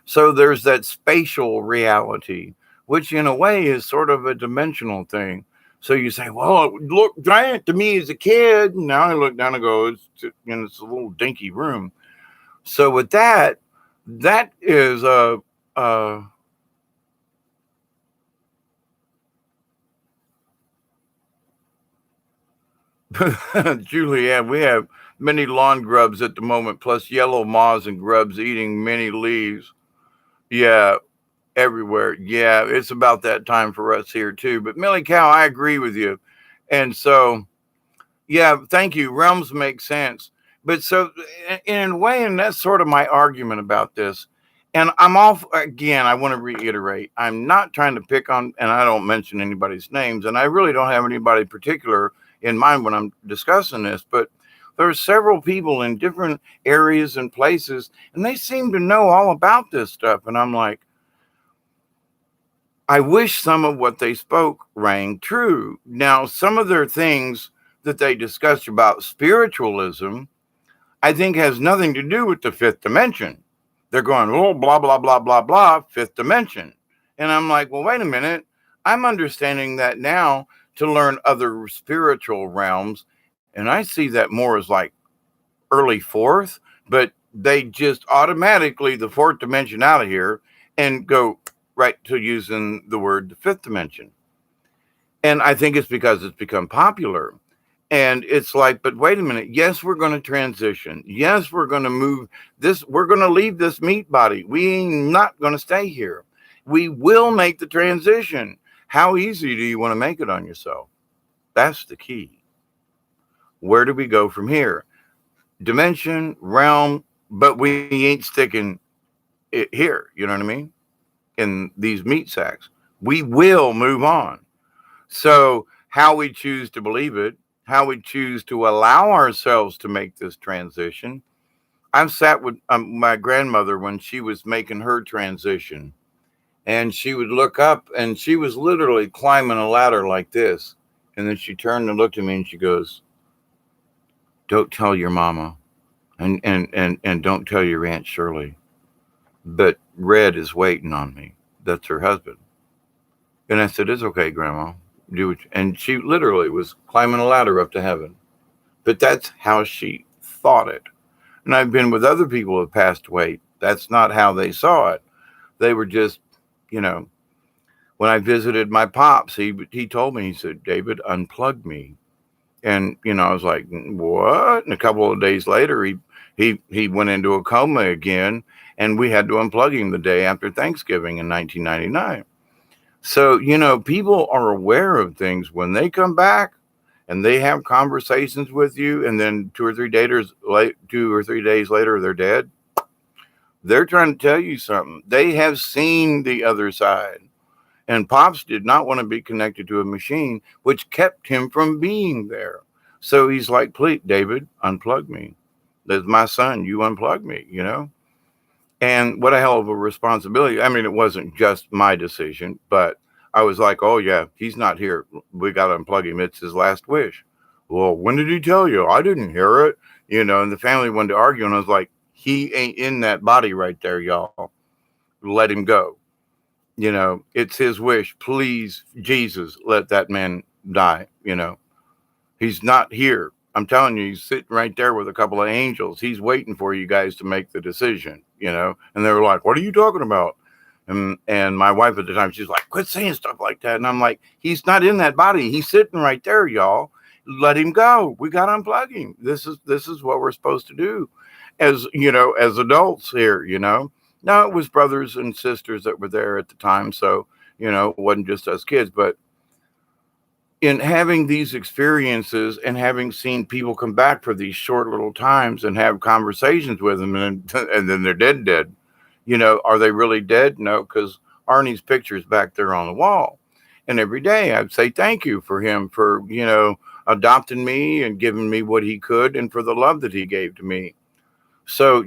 So there's that spatial reality, which in a way is sort of a dimensional thing. So you say, well, it looked giant to me as a kid. And now I look down and go, it's a little dinky room. So with that is Julianne, we have many lawn grubs at the moment, plus yellow moths and grubs eating many leaves. Yeah, everywhere. Yeah, it's about that time for us here too. But Millie Cow, I agree with you. And so, yeah, thank you. Realms make sense. But so, in a way, and that's sort of my argument about this. And I'm off again. I want to reiterate, I'm not trying to pick on, and I don't mention anybody's names, and I really don't have anybody particular in mind when I'm discussing this. But there are several people in different areas and places, and they seem to know all about this stuff. And I'm like, I wish some of what they spoke rang true. Now, some of their things that they discussed about spiritualism, I think has nothing to do with the fifth dimension. They're going, oh, blah, blah, blah, blah, blah, fifth dimension. And I'm like, well, wait a minute. I'm understanding that now to learn other spiritual realms. And I see that more as like early fourth, but they just automatically the fourth dimension out of here and go right to using the word the fifth dimension. And I think it's because it's become popular. And it's like, but wait a minute. Yes, we're going to transition. Yes, we're going to move this. We're going to leave this meat body. We ain't not going to stay here. We will make the transition. How easy do you want to make it on yourself? That's the key. Where do we go from here? Dimension, realm, but we ain't sticking it here. You know what I mean? In these meat sacks. We will move on. So, how we choose to believe it, how we choose to allow ourselves to make this transition. I've sat with my grandmother when she was making her transition, and she would look up and she was literally climbing a ladder like this. And then she turned and looked at me and she goes, don't tell your mama and don't tell your Aunt Shirley, but Red is waiting on me. That's her husband. And I said, it's okay, Grandma. Do it. And she literally was climbing a ladder up to heaven. But that's how she thought it. And I've been with other people who have passed away. That's not how they saw it. They were just, you know, when I visited my pops, he told me, he said, David, unplug me. And, I was like, what? And a couple of days later, he went into a coma again, and we had to unplug him the day after Thanksgiving in 1999. So, people are aware of things when they come back and they have conversations with you, and then 2 or 3 days later, they're dead. They're trying to tell you something. They have seen the other side. And Pops did not want to be connected to a machine, which kept him from being there. So he's like, please, David, unplug me. That's my son. You unplug me. And what a hell of a responsibility. I mean, it wasn't just my decision, but I was like, oh, yeah, he's not here. We got to unplug him. It's his last wish. Well, when did he tell you? I didn't hear it. And the family wanted to argue. And I was like, he ain't in that body right there, y'all. Let him go. It's his wish. Please, Jesus, let that man die. He's not here. I'm telling you, he's sitting right there with a couple of angels. He's waiting for you guys to make the decision, And they were like, what are you talking about? And my wife at the time, she's like, quit saying stuff like that. And I'm like, he's not in that body. He's sitting right there, y'all. Let him go. We got to unplug him. This is what we're supposed to do as adults here, No, it was brothers and sisters that were there at the time. So, it wasn't just us kids, but in having these experiences and having seen people come back for these short little times and have conversations with them and then they're dead, are they really dead? No, because Arnie's picture's back there on the wall. And every day I'd say thank you for him for, adopting me and giving me what he could and for the love that he gave to me. So,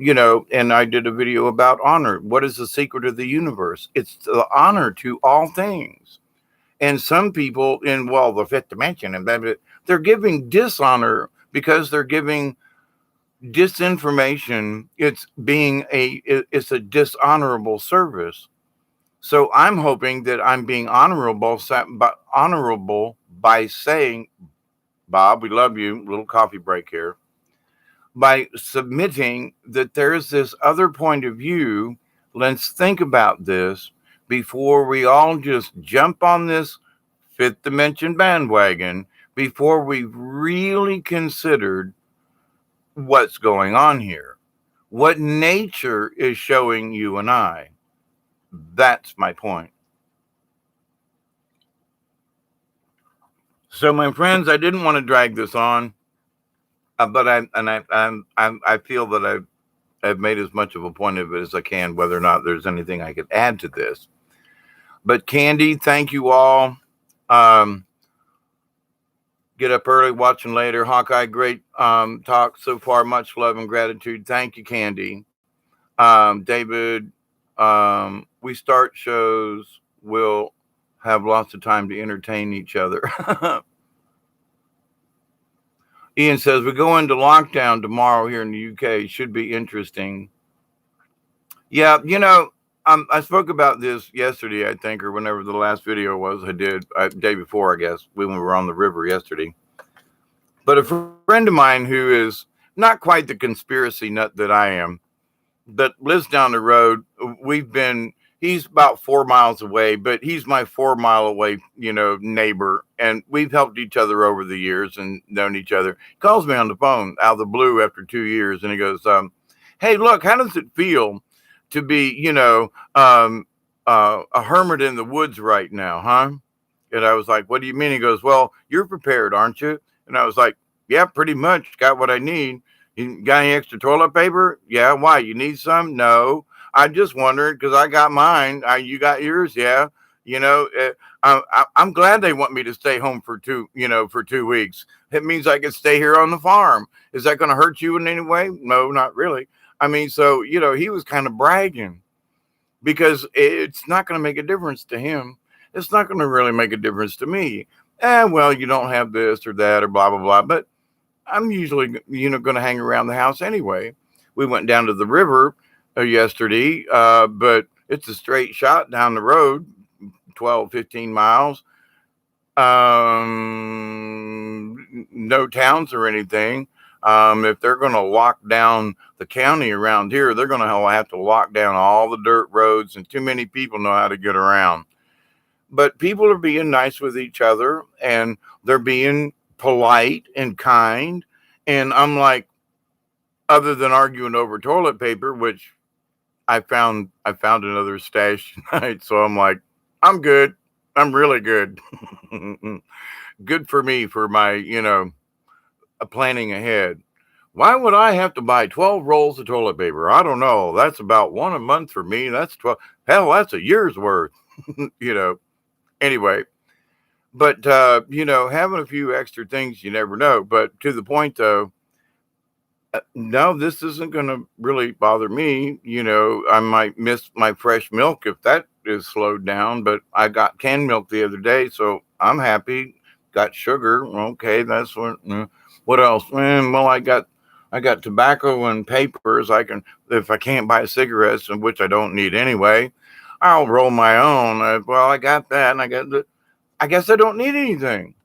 and I did a video about honor. What is the secret of the universe? It's the honor to all things. And some people in, the fifth dimension, and they're giving dishonor because they're giving disinformation. It's a dishonorable service. So I'm hoping that I'm being honorable by saying, Bob, we love you. Little coffee break here. By submitting that there's this other point of view. Let's think about this before we all just jump on this fifth dimension bandwagon, before we've really considered what's going on here, what nature is showing you and I. That's my point. So, my friends, I didn't want to drag this on. But I feel that I've made as much of a point of it as I can, whether or not there's anything I could add to this. But Candy, thank you all. Um, get up early, watching later. Hawkeye, great talk so far. Much love and gratitude. Thank you, Candy. David, we start shows. We'll have lots of time to entertain each other. Ian says we go into lockdown tomorrow here in the UK. Should be interesting. Yeah, I spoke about this yesterday, I think, or whenever the last video was I did, day before, I guess, when we were on the river yesterday. But a friend of mine who is not quite the conspiracy nut that I am, that lives down the road, he's about 4 miles away, but he's my 4 mile away, neighbor. And we've helped each other over the years and known each other. He calls me on the phone out of the blue after 2 years. And he goes, hey, look, how does it feel to be, a hermit in the woods right now, huh? And I was like, what do you mean? He goes, well, you're prepared, aren't you? And I was like, yeah, pretty much. Got what I need. You got any extra toilet paper? Yeah. Why? You need some? No. I just wondered because I got mine. You got yours? Yeah. I'm glad they want me to stay home for 2 weeks. It means I can stay here on the farm. Is that going to hurt you in any way? No, not really. I mean, so, he was kind of bragging because it's not going to make a difference to him. It's not going to really make a difference to me. Well, you don't have this or that or blah, blah, blah. But I'm usually, going to hang around the house anyway. We went down to the river yesterday, but it's a straight shot down the road, 12, 15 miles. No towns or anything. If they're going to lock down the county around here, they're going to have to lock down all the dirt roads, and too many people know how to get around. But people are being nice with each other, and they're being polite and kind. And I'm like, other than arguing over toilet paper, which I found another stash tonight, so I'm like, I'm good. I'm really good. Good for me for my, planning ahead. Why would I have to buy 12 rolls of toilet paper? I don't know. That's about one a month for me. That's 12. Hell, that's a year's worth, Anyway, but, having a few extra things, you never know. But to the point, though, no, this isn't going to really bother me. I might miss my fresh milk if that is slowed down, but I got canned milk the other day, so I'm happy. Got sugar. Okay, that's what else? Well, I got tobacco and papers. I can, if I can't buy cigarettes, which I don't need anyway, I'll roll my own. Well, I got that, and I guess I don't need anything.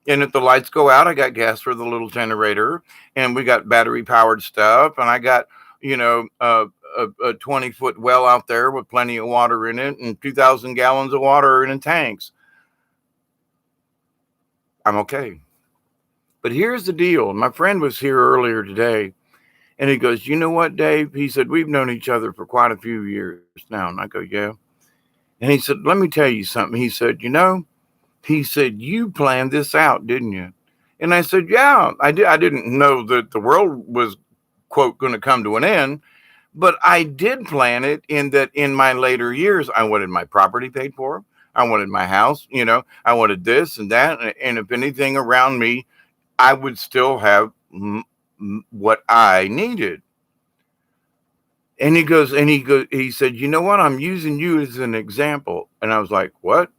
And if the lights go out, I got gas for the little generator, and we got battery powered stuff, and I got, a 20-foot well out there with plenty of water in it and 2,000 gallons of water in tanks. I'm okay. But here's the deal. My friend was here earlier today, and he goes, you know what, Dave? He said, we've known each other for quite a few years now. And I go, yeah. And he said, let me tell you something. He said, he said, you planned this out, didn't you? And I said, yeah, I did. I didn't know that the world was, quote, going to come to an end, but I did plan it in that in my later years, I wanted my property paid for. I wanted my house, I wanted this and that. And if anything around me, I would still have what I needed. And he said, you know what? I'm using you as an example. And I was like, what?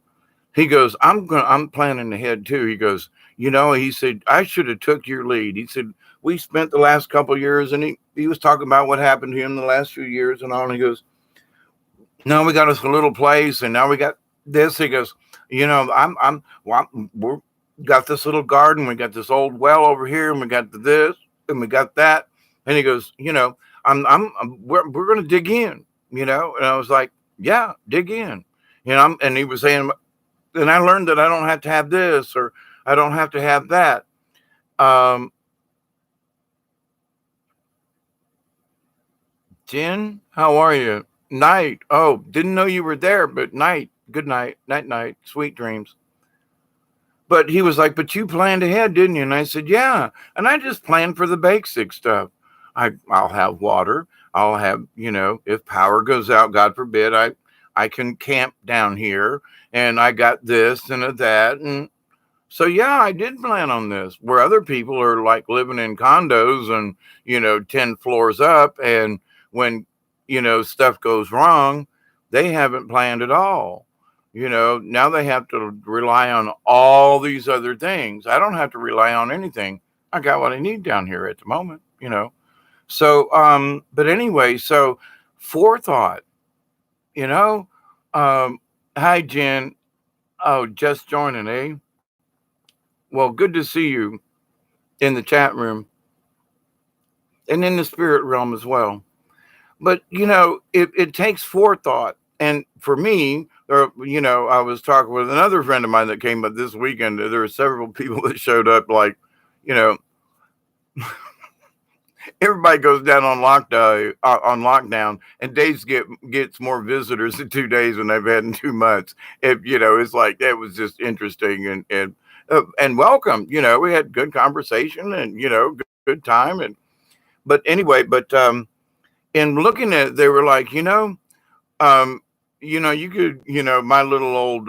He goes, I'm planning ahead too. He goes, he said, I should have took your lead. He said, we spent the last couple of years, and he was talking about what happened to him the last few years and all. And he goes, now we got us a little place, and now we got this. He goes, we got this little garden. We got this old well over here, and we got this, and we got that. And he goes, we're going to dig in, And I was like, yeah, dig in, and he was saying, and I learned that I don't have to have this or I don't have to have that. Jen, how are you? Night. Oh, didn't know you were there, but night. Good night. Night, night. Sweet dreams. But he was like, "But you planned ahead, didn't you?" And I said, "Yeah." And I just planned for the basic stuff. I'll have water. I'll have, if power goes out, God forbid, I can camp down here, and I got this and that, and so yeah, I did plan on this. Where other people are like living in condos and 10 floors up, and when stuff goes wrong, they haven't planned at all. Now they have to rely on all these other things. I don't have to rely on anything. I got what I need down here at the moment. So but anyway, so forethought, you know. Um Hi Jen. Oh, just joining, eh? Well, good to see you in the chat room and in the spirit realm as well. But it takes forethought. And for me, I was talking with another friend of mine that came up this weekend. There were several people that showed up, like, you know, everybody goes down on lockdown, and gets more visitors in 2 days than they've had in 2 months. It's like that was just interesting, and welcome. We had good conversation, and good time, but anyway, in looking at it, they were like, um, you could, my little old,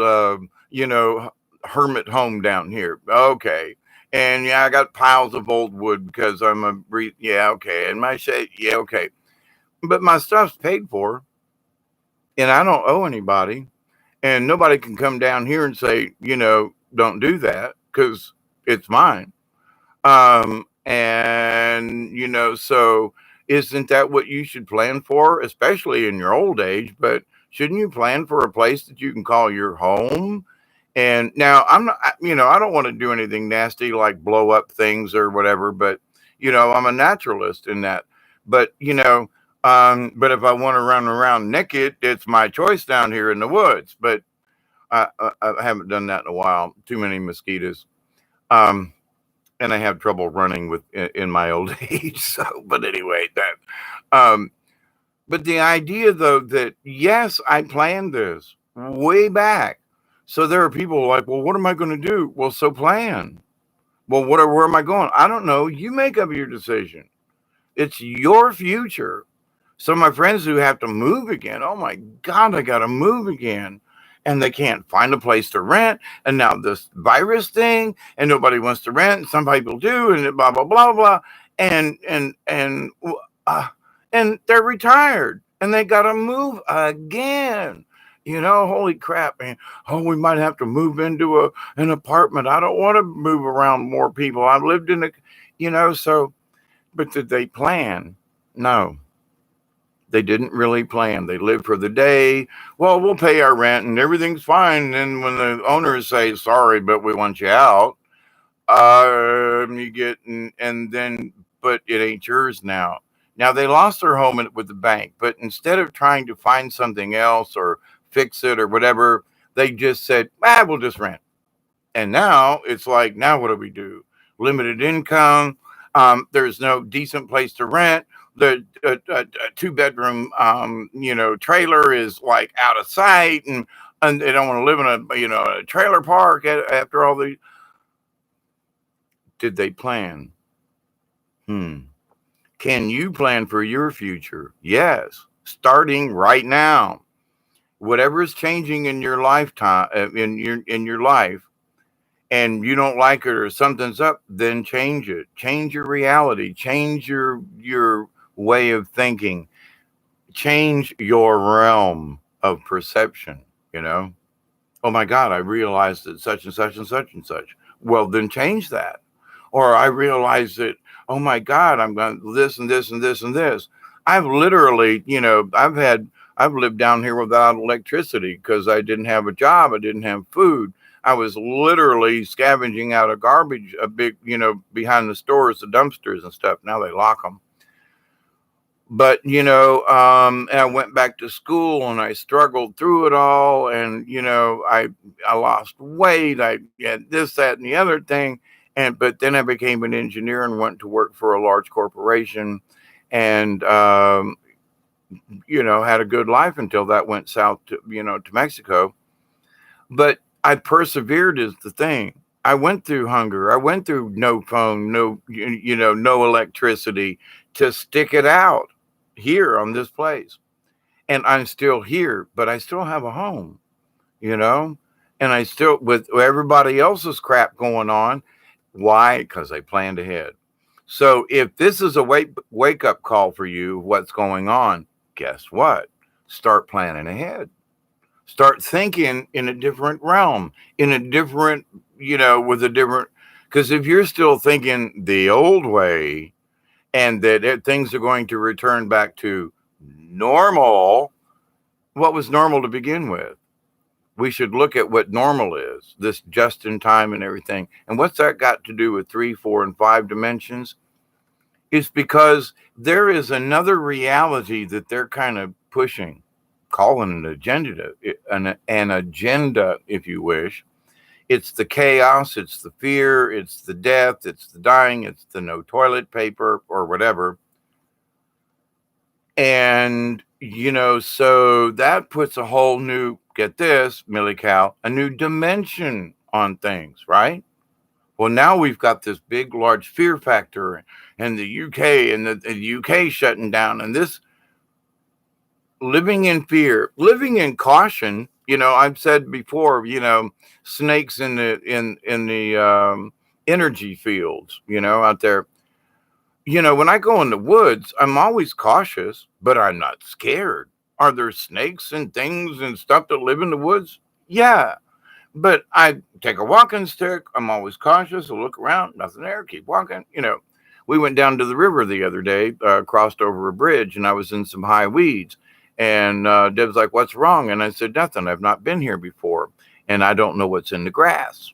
hermit home down here. Okay. And yeah, I got piles of old wood because yeah, okay. And my shade, yeah, okay. But my stuff's paid for, and I don't owe anybody. And nobody can come down here and say, don't do that because it's mine. And so isn't that what you should plan for, especially in your old age? But shouldn't you plan for a place that you can call your home? And now I'm not, I don't want to do anything nasty like blow up things or whatever, but I'm a naturalist in that. But but if I want to run around naked, it's my choice down here in the woods. But I haven't done that in a while. Too many mosquitoes. Um, and I have trouble running in my old age. So, but anyway, um, but the idea though that yes, I planned this way back. So there are people like, well, what am I going to do? Well, so plan. Well, where am I going? I don't know. You make up your decision. It's your future. So my friends who have to move again, oh my God, I got to move again. And they can't find a place to rent. And now this virus thing, and nobody wants to rent. Some people do, and blah, blah, blah, blah. And, and, and, uh, and they're retired and they got to move again. Holy crap, man. Oh, we might have to move into an apartment. I don't want to move around more people. I've lived in so, but did they plan? No, they didn't really plan. They lived for the day. Well, we'll pay our rent and everything's fine. And then when the owners say, sorry, but we want you out, you get, and then, but it ain't yours now. Now they lost their home with the bank, but instead of trying to find something else or fix it or whatever, they just said, we'll just rent. And now it's like, now what do we do? Limited income. There's no decent place to rent. The 2 bedroom, trailer is like out of sight, and they don't want to live in a trailer park after all the. Did they plan? Can you plan for your future? Yes, starting right now. Whatever is changing in your lifetime, in your life, and you don't like it or something's up, then change it. Change your reality. Change your way of thinking. Change your realm of perception. Oh my God, I realized that such and such and such and such. Well, then change that. Or I realized that, oh my God, I'm going to this and this and this and this. I've literally, I've lived down here without electricity because I didn't have a job. I didn't have food. I was literally scavenging out of garbage, a big, behind the stores, the dumpsters and stuff. Now they lock them. But, and I went back to school and I struggled through it all. And, I lost weight. I had this, that, and the other thing. But then I became an engineer and went to work for a large corporation and, had a good life until that went south to Mexico. But I persevered is the thing. I went through hunger. I went through no phone, no electricity to stick it out here on this place. And I'm still here, but I still have a home, you know? And I still, with everybody else's crap going on. Why? Because they planned ahead. So if this is a wake up call for you, what's going on? Guess what? Start planning ahead. Start thinking in a different realm, in a different, with a different. Because if you're still thinking the old way and that things are going to return back to normal, what was normal to begin with? We should look at what normal is, this just in time and everything. And what's that got to do with 3, 4, and 5 dimensions? It's because there is another reality that they're kind of pushing, calling an agenda, an agenda, if you wish. It's the chaos, it's the fear, it's the death, it's the dying, it's the no toilet paper or whatever. And, so that puts a whole new, get this, Millie Cow, a new dimension on things, right? Well, now we've got this big, large fear factor and the UK and the UK shutting down and this living in fear, living in caution. I've said before, snakes in the energy fields, out there. When I go in the woods, I'm always cautious, but I'm not scared. Are there snakes and things and stuff that live in the woods? Yeah. But I take a walking stick. I'm always cautious. I look around, nothing there, keep walking. We went down to the river the other day, crossed over a bridge, and I was in some high weeds. And Deb's like, "What's wrong?" And I said, "Nothing. I've not been here before, and I don't know what's in the grass."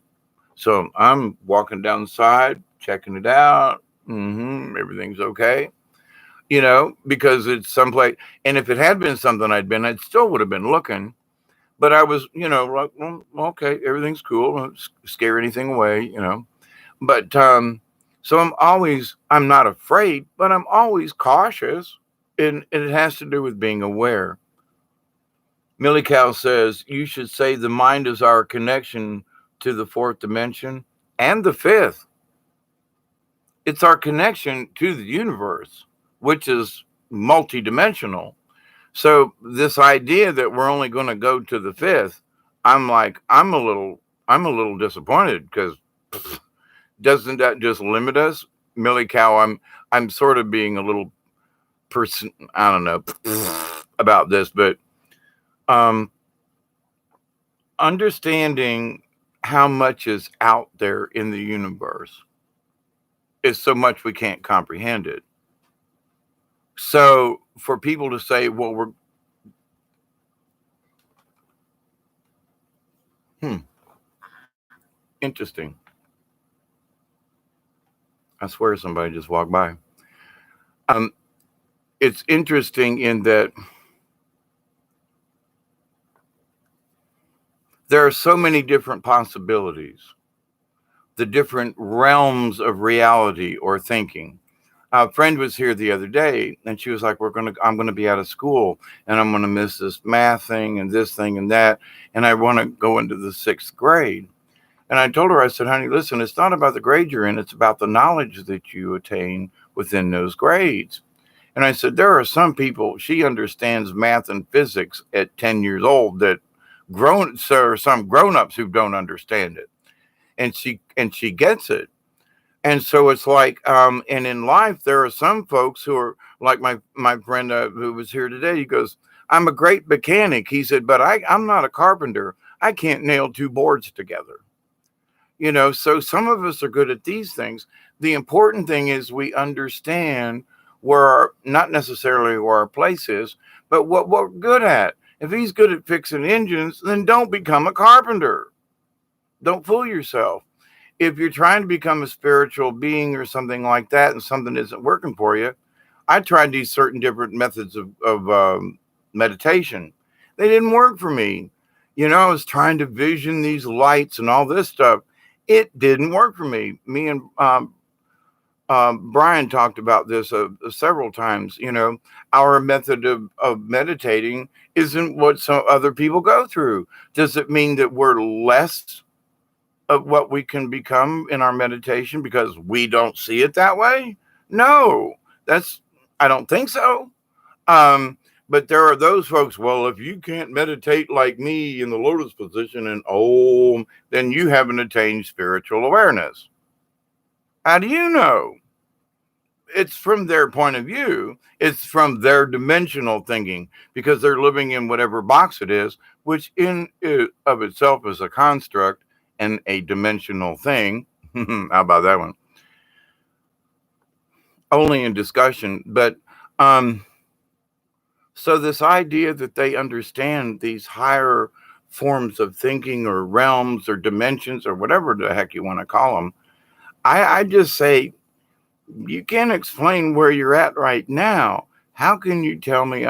So I'm walking down the side, checking it out. Everything's okay, because it's someplace. And if it had been something I'd been, I still would have been looking. But I was, like, well, okay, everything's cool. Don't scare anything away, But so I'm not afraid, but I'm always cautious. And it has to do with being aware. Millie Cow says you should say the mind is our connection to the fourth dimension and the fifth. It's our connection to the universe, which is multidimensional. So this idea that we're only going to go to the fifth, I'm a little disappointed because doesn't that just limit us? Millie Cow, I'm sort of being a little person, I don't know about this, but understanding how much is out there in the universe is so much we can't comprehend it. So for people to say, well, we're interesting. I swear somebody just walked by. It's interesting in that there are so many different possibilities, the different realms of reality or thinking. A friend was here the other day and she was like, I'm going to be out of school and I'm going to miss this math thing and this thing and that. And I want to go into the 6th grade. And I told her, I said, honey, listen, it's not about the grade you're in. It's about the knowledge that you attain within those grades. And I said, there are some people, she understands math and physics at 10 years old that there are some grown-ups who don't understand it. And she gets it. And so it's like, and in life, there are some folks who are like my friend who was here today. He goes, I'm a great mechanic. He said, but I'm not a carpenter. I can't nail 2 boards together. So some of us are good at these things. The important thing is we understand not necessarily where our place is, but what we're good at. If he's good at fixing engines, then don't become a carpenter. Don't fool yourself. If you're trying to become a spiritual being or something like that and something isn't working for you, I tried these certain different methods of meditation. They didn't work for me. I was trying to vision these lights and all this stuff. It didn't work for me. Me and Brian talked about this several times. Our method of meditating isn't what some other people go through. Does it mean that we're less of what we can become in our meditation because we don't see it that way? No, that's, I don't think so. Um, but there are those folks, well, if you can't meditate like me in the lotus position and then you haven't attained spiritual awareness. How do you know? It's from their point of view. It's from their dimensional thinking because they're living in whatever box it is, which in of itself is a construct and a dimensional thing. How about that one? Only in discussion, but so this idea that they understand these higher forms of thinking or realms or dimensions or whatever the heck you want to call them, I just say, you can't explain where you're at right now. How can you tell me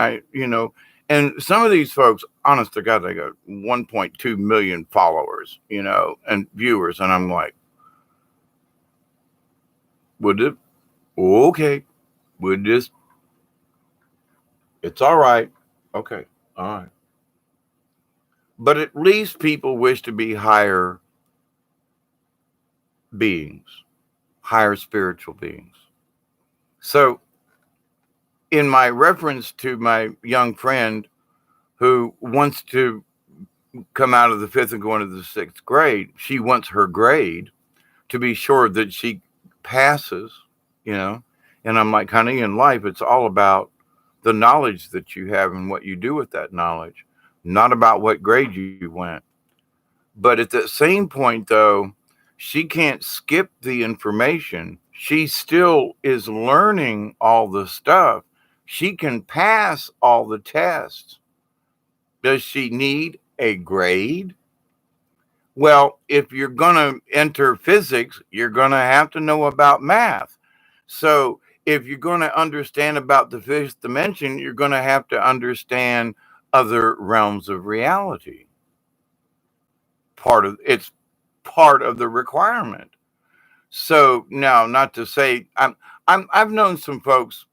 and some of these folks, honest to God, they got 1.2 million followers, and viewers. And I'm like, okay, it's all right. Okay. All right. But at least people wish to be higher beings, higher spiritual beings. So in my reference to my young friend who wants to come out of the fifth and go into the sixth grade, she wants her grade to be sure that she passes, and I'm like, honey, in life, it's all about the knowledge that you have and what you do with that knowledge, not about what grade you went. But at the same point, though, she can't skip the information. She still is learning all the stuff. She can pass all the tests. Does she need a grade? Well, if you're going to enter physics, you're going to have to know about math. So if you're going to understand about the fifth dimension, you're going to have to understand other realms of reality. It's part of the requirement. So now, not to say I've known some folks,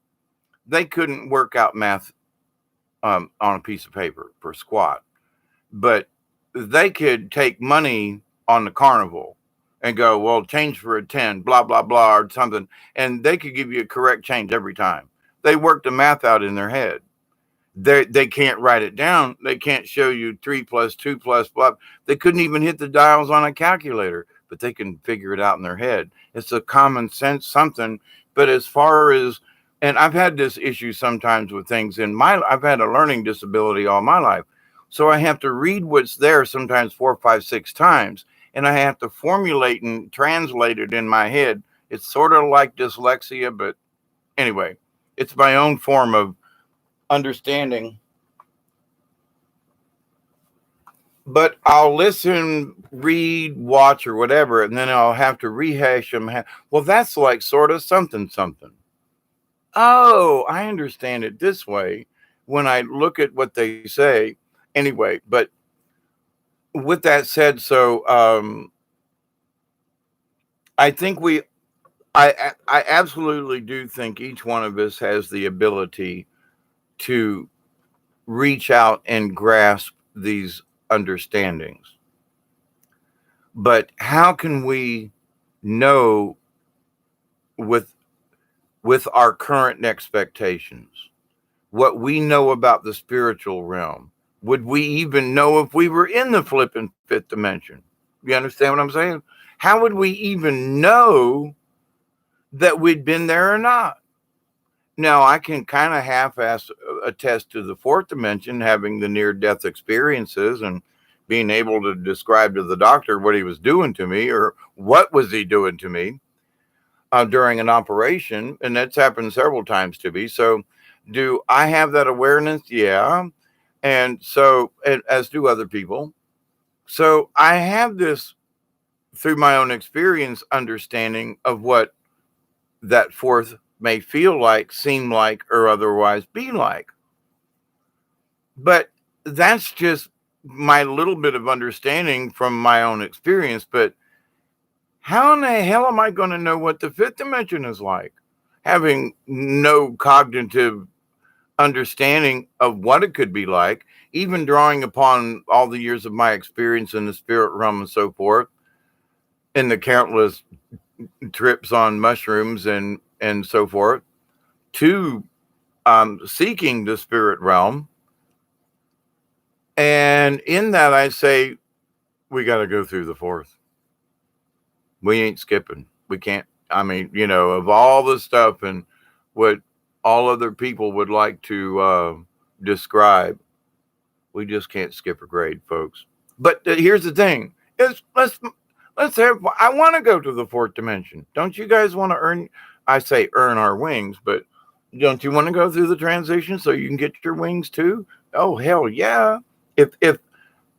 they couldn't work out math on a piece of paper for squat, but they could take money on the carnival and go, well, change for a 10, blah, blah, blah, or something. And they could give you a correct change every time. They worked the math out in their head. They can't write it down. They can't show you 3 plus 2 plus blah. They couldn't even hit the dials on a calculator, but they can figure it out in their head. It's a common sense something. But as far as, and I've had this issue sometimes with things I've had a learning disability all my life. So I have to read what's there sometimes 4, 5, 6 times, and I have to formulate and translate it in my head. It's sort of like dyslexia, but anyway, it's my own form of understanding. But I'll listen, read, watch, or whatever, and then I'll have to rehash them. Well, that's like sort of something. Oh, I understand it this way when I look at what they say. Anyway, but with that said, so I think I absolutely do think each one of us has the ability to reach out and grasp these understandings. But how can we know with our current expectations what we know about the spiritual realm? Would we even know if we were in the flipping fifth dimension? You understand what I'm saying? How would we even know that we'd been there or not? Now, I can kind of half-ass attest to the fourth dimension, having the near-death experiences and being able to describe to the doctor what he was doing to me or what was he doing to me during an operation. And that's happened several times to me. So do I have that awareness? Yeah. And so, as do other people. So I have this, through my own experience, understanding of what that fourth may feel like, seem like, or otherwise be like. But that's just my little bit of understanding from my own experience. But how in the hell am I going to know what the fifth dimension is like, having no cognitive understanding of what it could be like, even drawing upon all the years of my experience in the spirit realm and so forth? in the countless trips on mushrooms and so forth, to seeking the spirit realm. And in that, I say, we got to go through the fourth. We ain't skipping. We can't. I mean, of all the stuff and what all other people would like to describe, we just can't skip a grade, folks. But here's the thing: is let's have. I want to go to the fourth dimension. Don't you guys want to earn? I say earn our wings, but don't you want to go through the transition so you can get your wings too? Oh hell yeah! If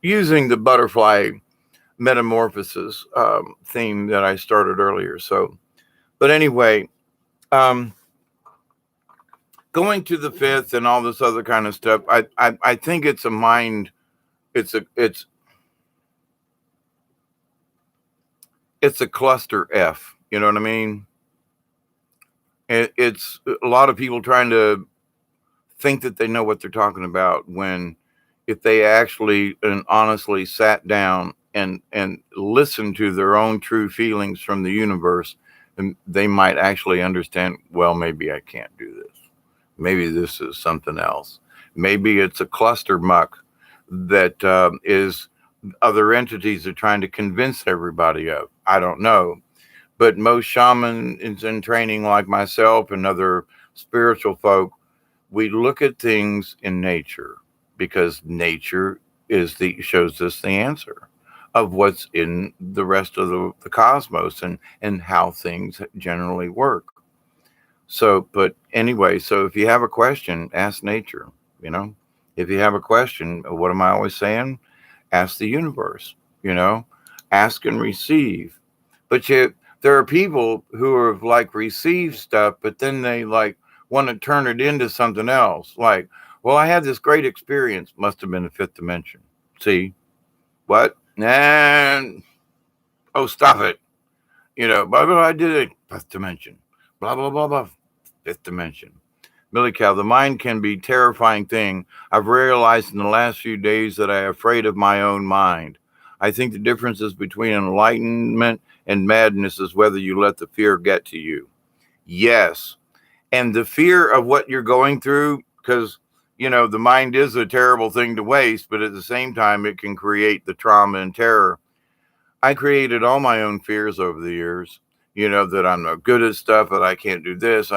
using the butterfly metamorphosis theme that I started earlier. So, but anyway, um, going to the fifth and all this other kind of stuff, I think it's a mind. It's a cluster F. You know what I mean? It's a lot of people trying to think that they know what they're talking about when, if they actually and honestly sat down and listened to their own true feelings from the universe, and they might actually understand, well, maybe I can't do this. Maybe this is something else. Maybe it's a cluster muck that is other entities are trying to convince everybody of. I don't know. But most shamans in training like myself and other spiritual folk, we look at things in nature because nature shows us the answer of what's in the rest of the cosmos and how things generally work. So, but anyway, so if you have a question, ask nature, you know. If you have a question, what am I always saying? Ask the universe, you know. Ask and receive. But there are people who have like received stuff, but then they like want to turn it into something else. Like, well, I had this great experience. Must have been the fifth dimension. See what? And oh, stop it. Blah blah. I did it. Fifth dimension. Blah blah blah blah. Fifth dimension. Millie Cow, the mind can be a terrifying thing. I've realized in the last few days that I'm afraid of my own mind. I think the differences between enlightenment and madness is whether you let the fear get to you. Yes. And the fear of what you're going through, because, the mind is a terrible thing to waste, but at the same time, it can create the trauma and terror. I created all my own fears over the years, that I'm not good at stuff, that I can't do this.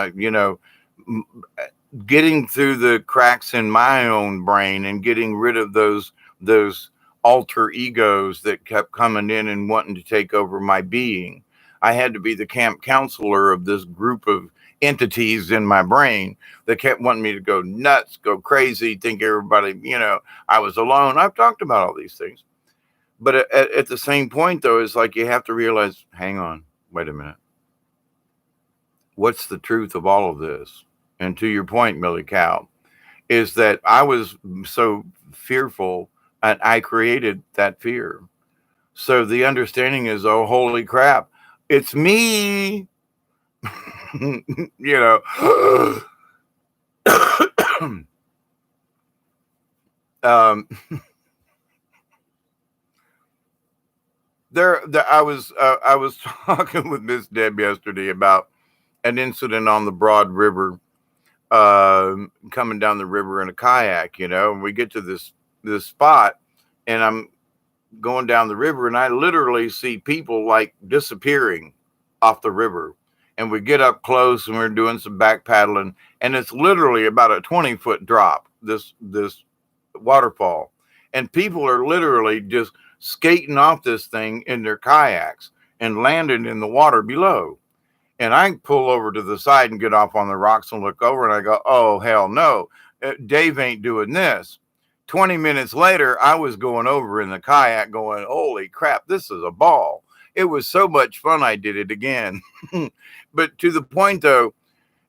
Getting through the cracks in my own brain and getting rid of those alter egos that kept coming in and wanting to take over my being. I had to be the camp counselor of this group of entities in my brain that kept wanting me to go nuts, go crazy, think everybody, I was alone. I've talked about all these things. But at the same point, though, it's like you have to realize, hang on, wait a minute. What's the truth of all of this? And to your point, Millie Cow, is that I was so fearful and I created that fear. So the understanding is, oh, holy crap, it's me. um, I was talking with Miss Deb yesterday about an incident on the Broad River, coming down the river in a kayak, and we get to this spot, and I'm going down the river, and I literally see people like disappearing off the river. And we get up close, and we're doing some back paddling, and it's literally about a 20-foot drop, this waterfall, and people are literally just skating off this thing in their kayaks and landing in the water below. And I pull over to the side and get off on the rocks and look over, and I go, oh, hell no, Dave ain't doing this. 20 minutes later, I was going over in the kayak going, holy crap, this is a ball. It was so much fun, I did it again. But to the point, though,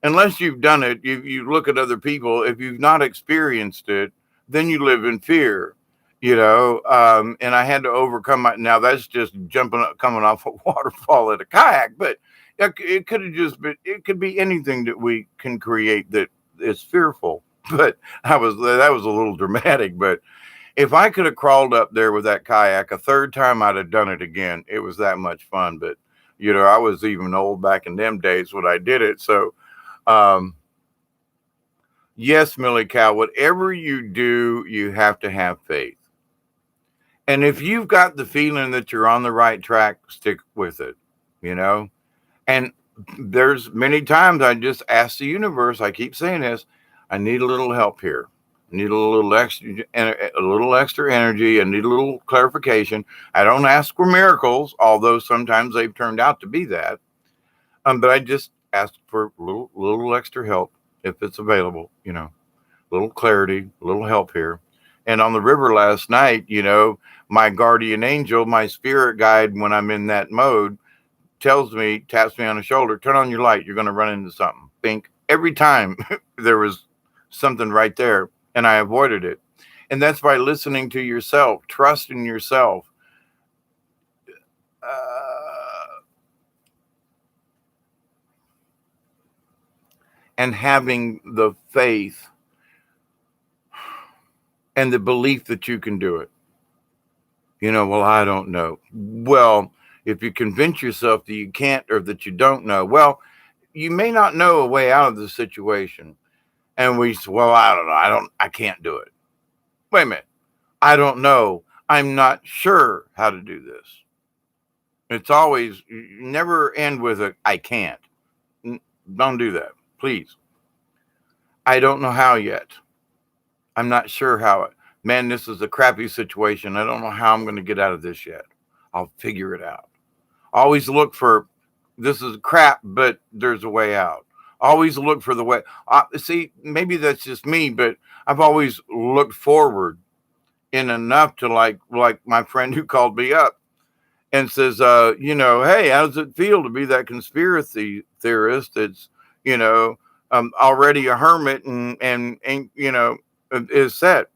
unless you've done it, you look at other people, if you've not experienced it, then you live in fear. And I had to overcome now that's just coming off a waterfall at a kayak, but it could have just been, it could be anything that we can create that is fearful. But that was a little dramatic, but If I could have crawled up there with that kayak a third time, I'd have done it again. It was that much fun. But, I was even old back in them days when I did it. So, um, yes, Millie Cow, whatever you do, you have to have faith. And if you've got the feeling that you're on the right track, stick with it, you know? And there's many times I just ask the universe, I keep saying this, I need a little help here. I need a little extra energy. I need a little clarification. I don't ask for miracles, although sometimes they've turned out to be that. But I just ask for little extra help if it's available, little clarity, a little help here. And on the river last night, my guardian angel, my spirit guide, when I'm in that mode, taps me on the shoulder, turn on your light, you're going to run into something. Bink. Every time there was something right there, and I avoided it. And that's by listening to yourself, trusting yourself. And having the faith and the belief that you can do it. Well, I don't know. Well, if you convince yourself that you can't or that you don't know, well, you may not know a way out of the situation. And we say, well, I don't know. I can't do it. Wait a minute. I don't know. I'm not sure how to do this. It's always, you never end with I can't. Don't do that, please. I don't know how yet. I'm not sure how. Man, this is a crappy situation. I don't know how I'm going to get out of this yet. I'll figure it out. Always look for, this is crap, but there's a way out. Always look for the way. See, maybe that's just me, but I've always looked forward in enough to like my friend who called me up and says, hey, how does it feel to be that conspiracy theorist that's, already a hermit and is set.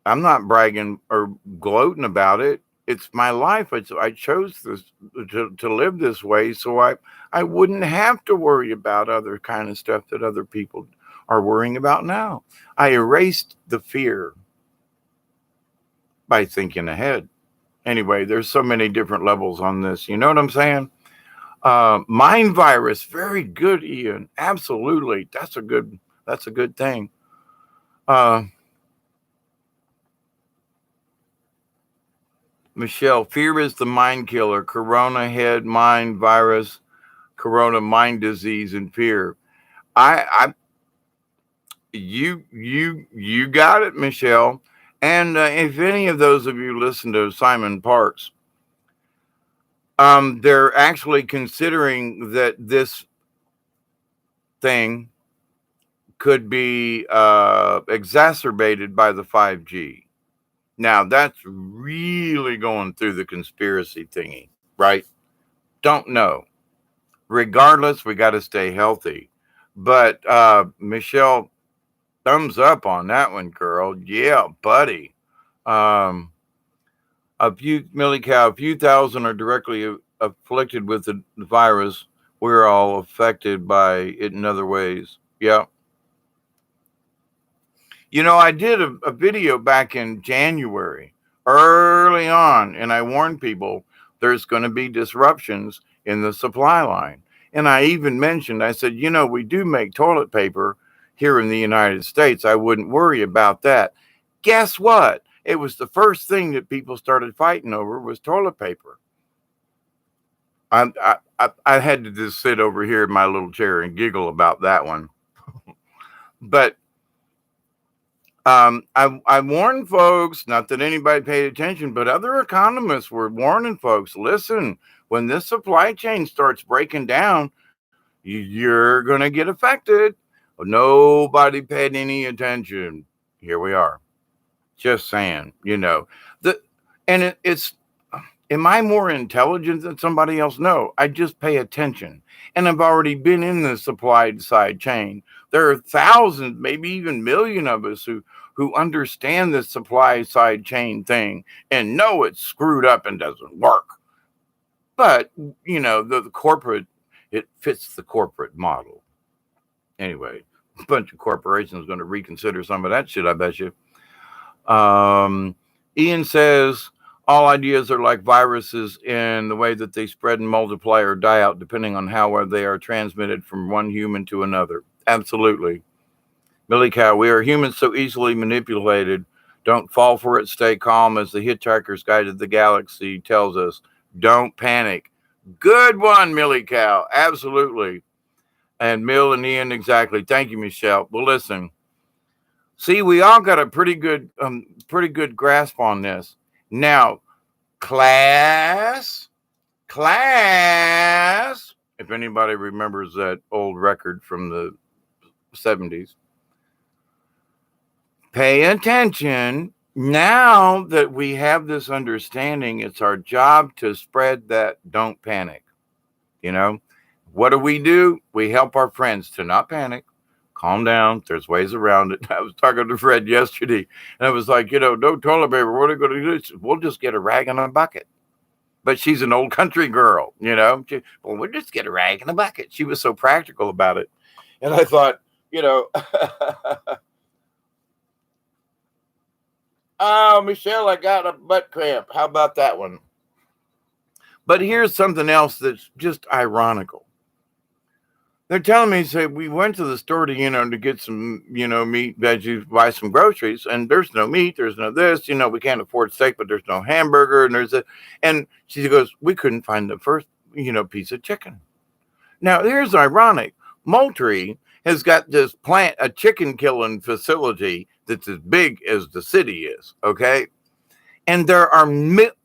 I'm not bragging or gloating about it. It's my life. I chose this to live this way, so I wouldn't have to worry about other kind of stuff that other people are worrying about now. I erased the fear by thinking ahead. Anyway, there's so many different levels on this. You know what I'm saying? Mind virus, very good, Ian. Absolutely, that's a good thing. Michelle, fear is the mind killer. Corona, head, mind virus, corona, mind disease, and fear. You got it, Michelle. And if any of those of you listen to Simon Parks, they're actually considering that this thing could be exacerbated by the 5G. Now, that's really going through the conspiracy thingy, right? Don't know. Regardless, we got to stay healthy. But Michelle, thumbs up on that one, girl. Yeah, buddy. A few thousand are directly afflicted with the virus. We're all affected by it in other ways. Yeah. I did a video back in January, early on, and I warned people there's going to be disruptions in the supply line. And I even mentioned, I said, we do make toilet paper here in the United States. I wouldn't worry about that. Guess what? It was the first thing that people started fighting over was toilet paper. I had to just sit over here in my little chair and giggle about that one. But I warned folks, not that anybody paid attention, but other economists were warning folks, listen, when this supply chain starts breaking down, you're going to get affected. Nobody paid any attention. Here we are. Just saying, it's, am I more intelligent than somebody else? No, I just pay attention. And I've already been in the supply side chain. There are thousands, maybe even million of us who understand the supply side chain thing and know it's screwed up and doesn't work. But, the corporate, it fits the corporate model. Anyway, a bunch of corporations going to reconsider some of that shit, I bet you. Um, Ian says all ideas are like viruses in the way that they spread and multiply or die out depending on how they are transmitted from one human to another. Absolutely. Billy Cow, we are humans so easily manipulated. Don't fall for it. Stay calm, as the Hitchhiker's Guide to the Galaxy tells us. Don't panic. Good one, Millie Cow. Absolutely. And Mill and Ian, exactly. Thank you, Michelle. Well, listen. See, we all got a pretty good grasp on this. Now, class, class. If anybody remembers that old record from the 70s, pay attention. Now that we have this understanding, it's our job to spread that don't panic. You know, what do? We help our friends to not panic, calm down. There's ways around it. I was talking to Fred yesterday, and I was like, no toilet paper. What are we going to do? We'll just get a rag and a bucket. But she's an old country girl, well, we'll just get a rag and a bucket. She was so practical about it. And I thought, oh, Michelle, I got a butt cramp. How about that one? But here's something else that's just ironical. They're telling me, say, we went to the store to get some, meat, veggies, buy some groceries, and there's no meat, there's no this, we can't afford steak, but there's no hamburger, and she goes, we couldn't find the first, piece of chicken. Now, here's ironic. Moultrie has got this plant, a chicken killing facility that's as big as the city is, okay? And there are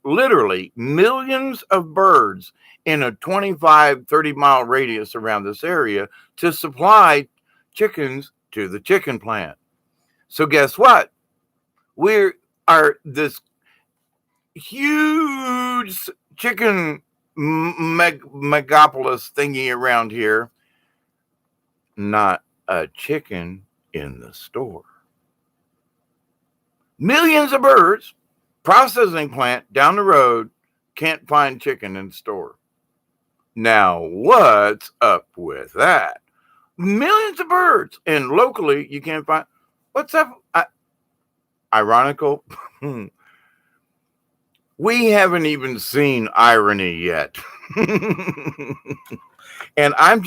literally millions of birds in a 25, 30-mile radius around this area to supply chickens to the chicken plant. So guess what? We are this huge chicken megapolis thingy around here. Not a chicken in the store. Millions of birds, processing plant down the road, can't find chicken in the store. Now, what's up with that? Millions of birds, and locally you can't find. What's up? Ironical. We haven't even seen irony yet. And I'm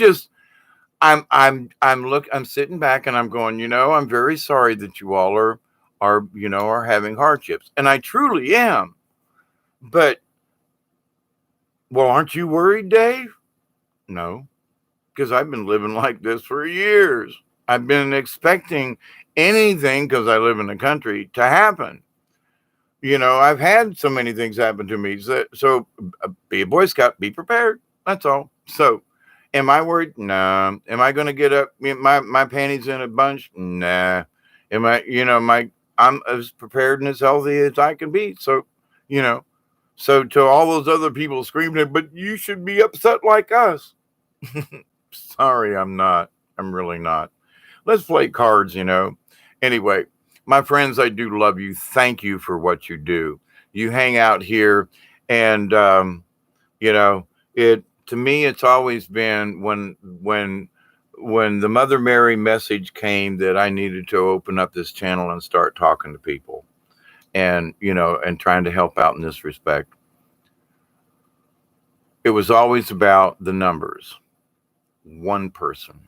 sitting back and I'm going, I'm very sorry that you all are having hardships. And I truly am. But, well, aren't you worried, Dave? No, because I've been living like this for years. I've been expecting anything, because I live in the country, to happen. I've had so many things happen to me. So be a Boy Scout, be prepared. That's all. So am I worried? No. Am I going to get up my panties in a bunch? Nah. Am I, I'm as prepared and as healthy as I can be. So, so to all those other people screaming, but you should be upset like us. Sorry, I'm not. I'm really not. Let's play cards, Anyway, my friends, I do love you. Thank you for what you do. You hang out here, and it to me, it's always been when the Mother Mary message came that I needed to open up this channel and start talking to people, and and trying to help out in this respect. It was always about the numbers. One person.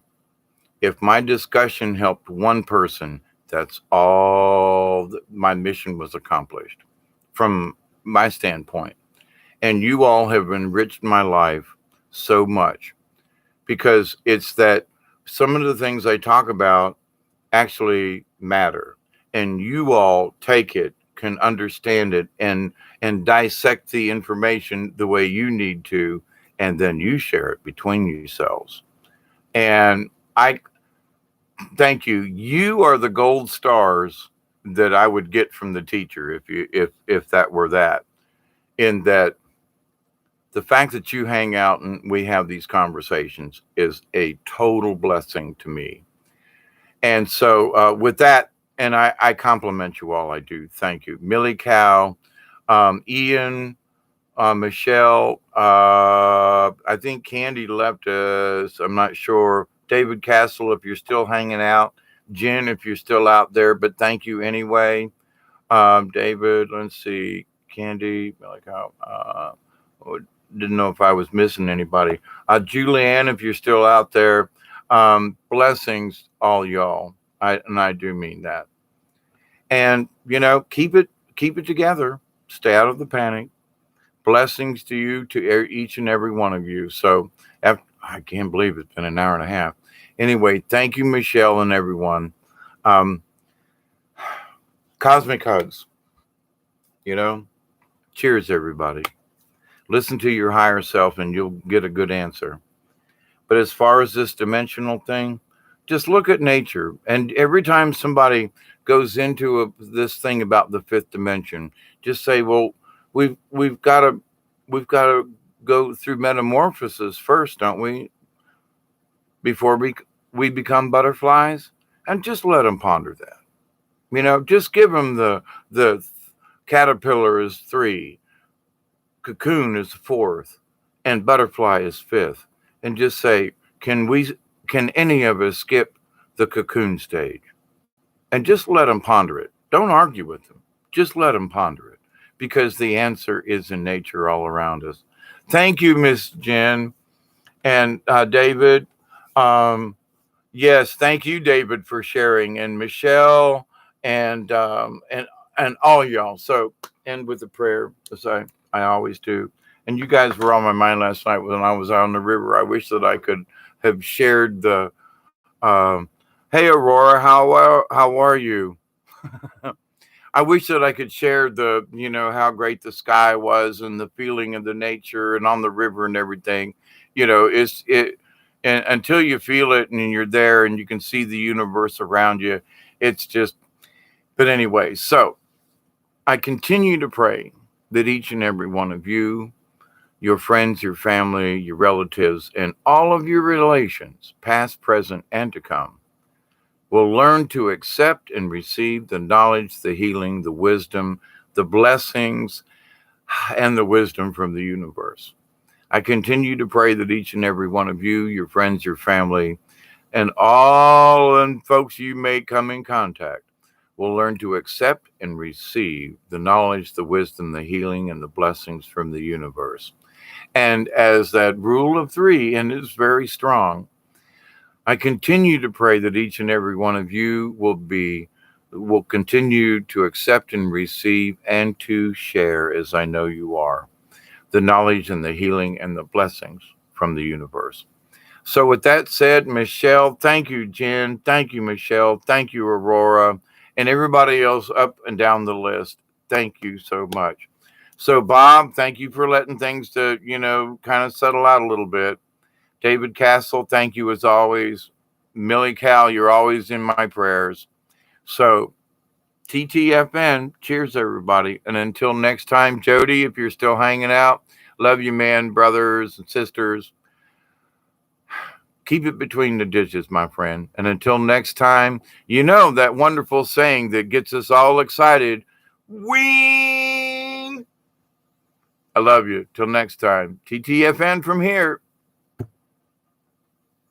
If my discussion helped one person, that's all my mission was accomplished from my standpoint. And you all have enriched my life so much, because it's that some of the things I talk about actually matter, and you all take it, can understand it, and dissect the information the way you need to, and then you share it between yourselves. And I thank you. You are the gold stars that I would get from the teacher if that were that. In that, the fact that you hang out and we have these conversations is a total blessing to me. And so with that, and I compliment you all. I do. Thank you. Millie Cow, Ian, Michelle, I think Candy left us. I'm not sure. David Castle, if you're still hanging out. Jen, if you're still out there, but thank you anyway. David, let's see, Candy, like oh, didn't know if I was missing anybody. Julianne, if you're still out there, blessings, all y'all. I do mean that. And keep it together. Stay out of the panic. Blessings to you, to each and every one of you. So, I can't believe it's been an hour and a half. Anyway, thank you, Michelle, and everyone. Um, Cosmic hugs. You know, cheers, everybody. Listen to your higher self, and you'll get a good answer. But as far as this dimensional thing, just look at nature. And every time somebody goes into this thing about the fifth dimension, just say, "Well, we've got to go through metamorphosis first, don't we? Before we become butterflies." And just let them ponder that. Just give them the caterpillar is 3, cocoon is 4th, and butterfly is 5th, and just say, can any of us skip the cocoon stage? And just let them ponder it. Don't argue with them. Just let them ponder it, because the answer is in nature all around us. Thank you, Miss Jen and David. Yes, thank you, David, for sharing, and Michelle, and all y'all. So, end with a prayer, as I always do. And you guys were on my mind last night when I was out on the river. I wish that I could have shared the. Hey, Aurora, how are you? I wish that I could share how great the sky was and the feeling of the nature and on the river and everything. It's it, and until you feel it and you're there and you can see the universe around you, it's just. But anyway, so I continue to pray that each and every one of you, your friends, your family, your relatives, and all of your relations, past, present, and to come, will learn to accept and receive the knowledge, the healing, the wisdom, the blessings, and the wisdom from the universe. I continue to pray that each and every one of you, your friends, your family, and all and folks you may come in contact will learn to accept and receive the knowledge, the wisdom, the healing, and the blessings from the universe. And as that rule of 3, and it's very strong, I continue to pray that each and every one of you will continue to accept and receive and to share, as I know you are, the knowledge and the healing and the blessings from the universe. So with that said, Michelle, thank you, Jen. Thank you, Michelle. Thank you, Aurora, and everybody else up and down the list. Thank you so much. So, Bob, thank you for letting things to, kind of settle out a little bit. David Castle, thank you as always. Millie Cal, you're always in my prayers. So, TTFN, cheers, everybody. And until next time, Jody, if you're still hanging out, love you, man, brothers and sisters. Keep it between the ditches, my friend. And until next time, that wonderful saying that gets us all excited. Wing! I love you. Till next time. TTFN from here.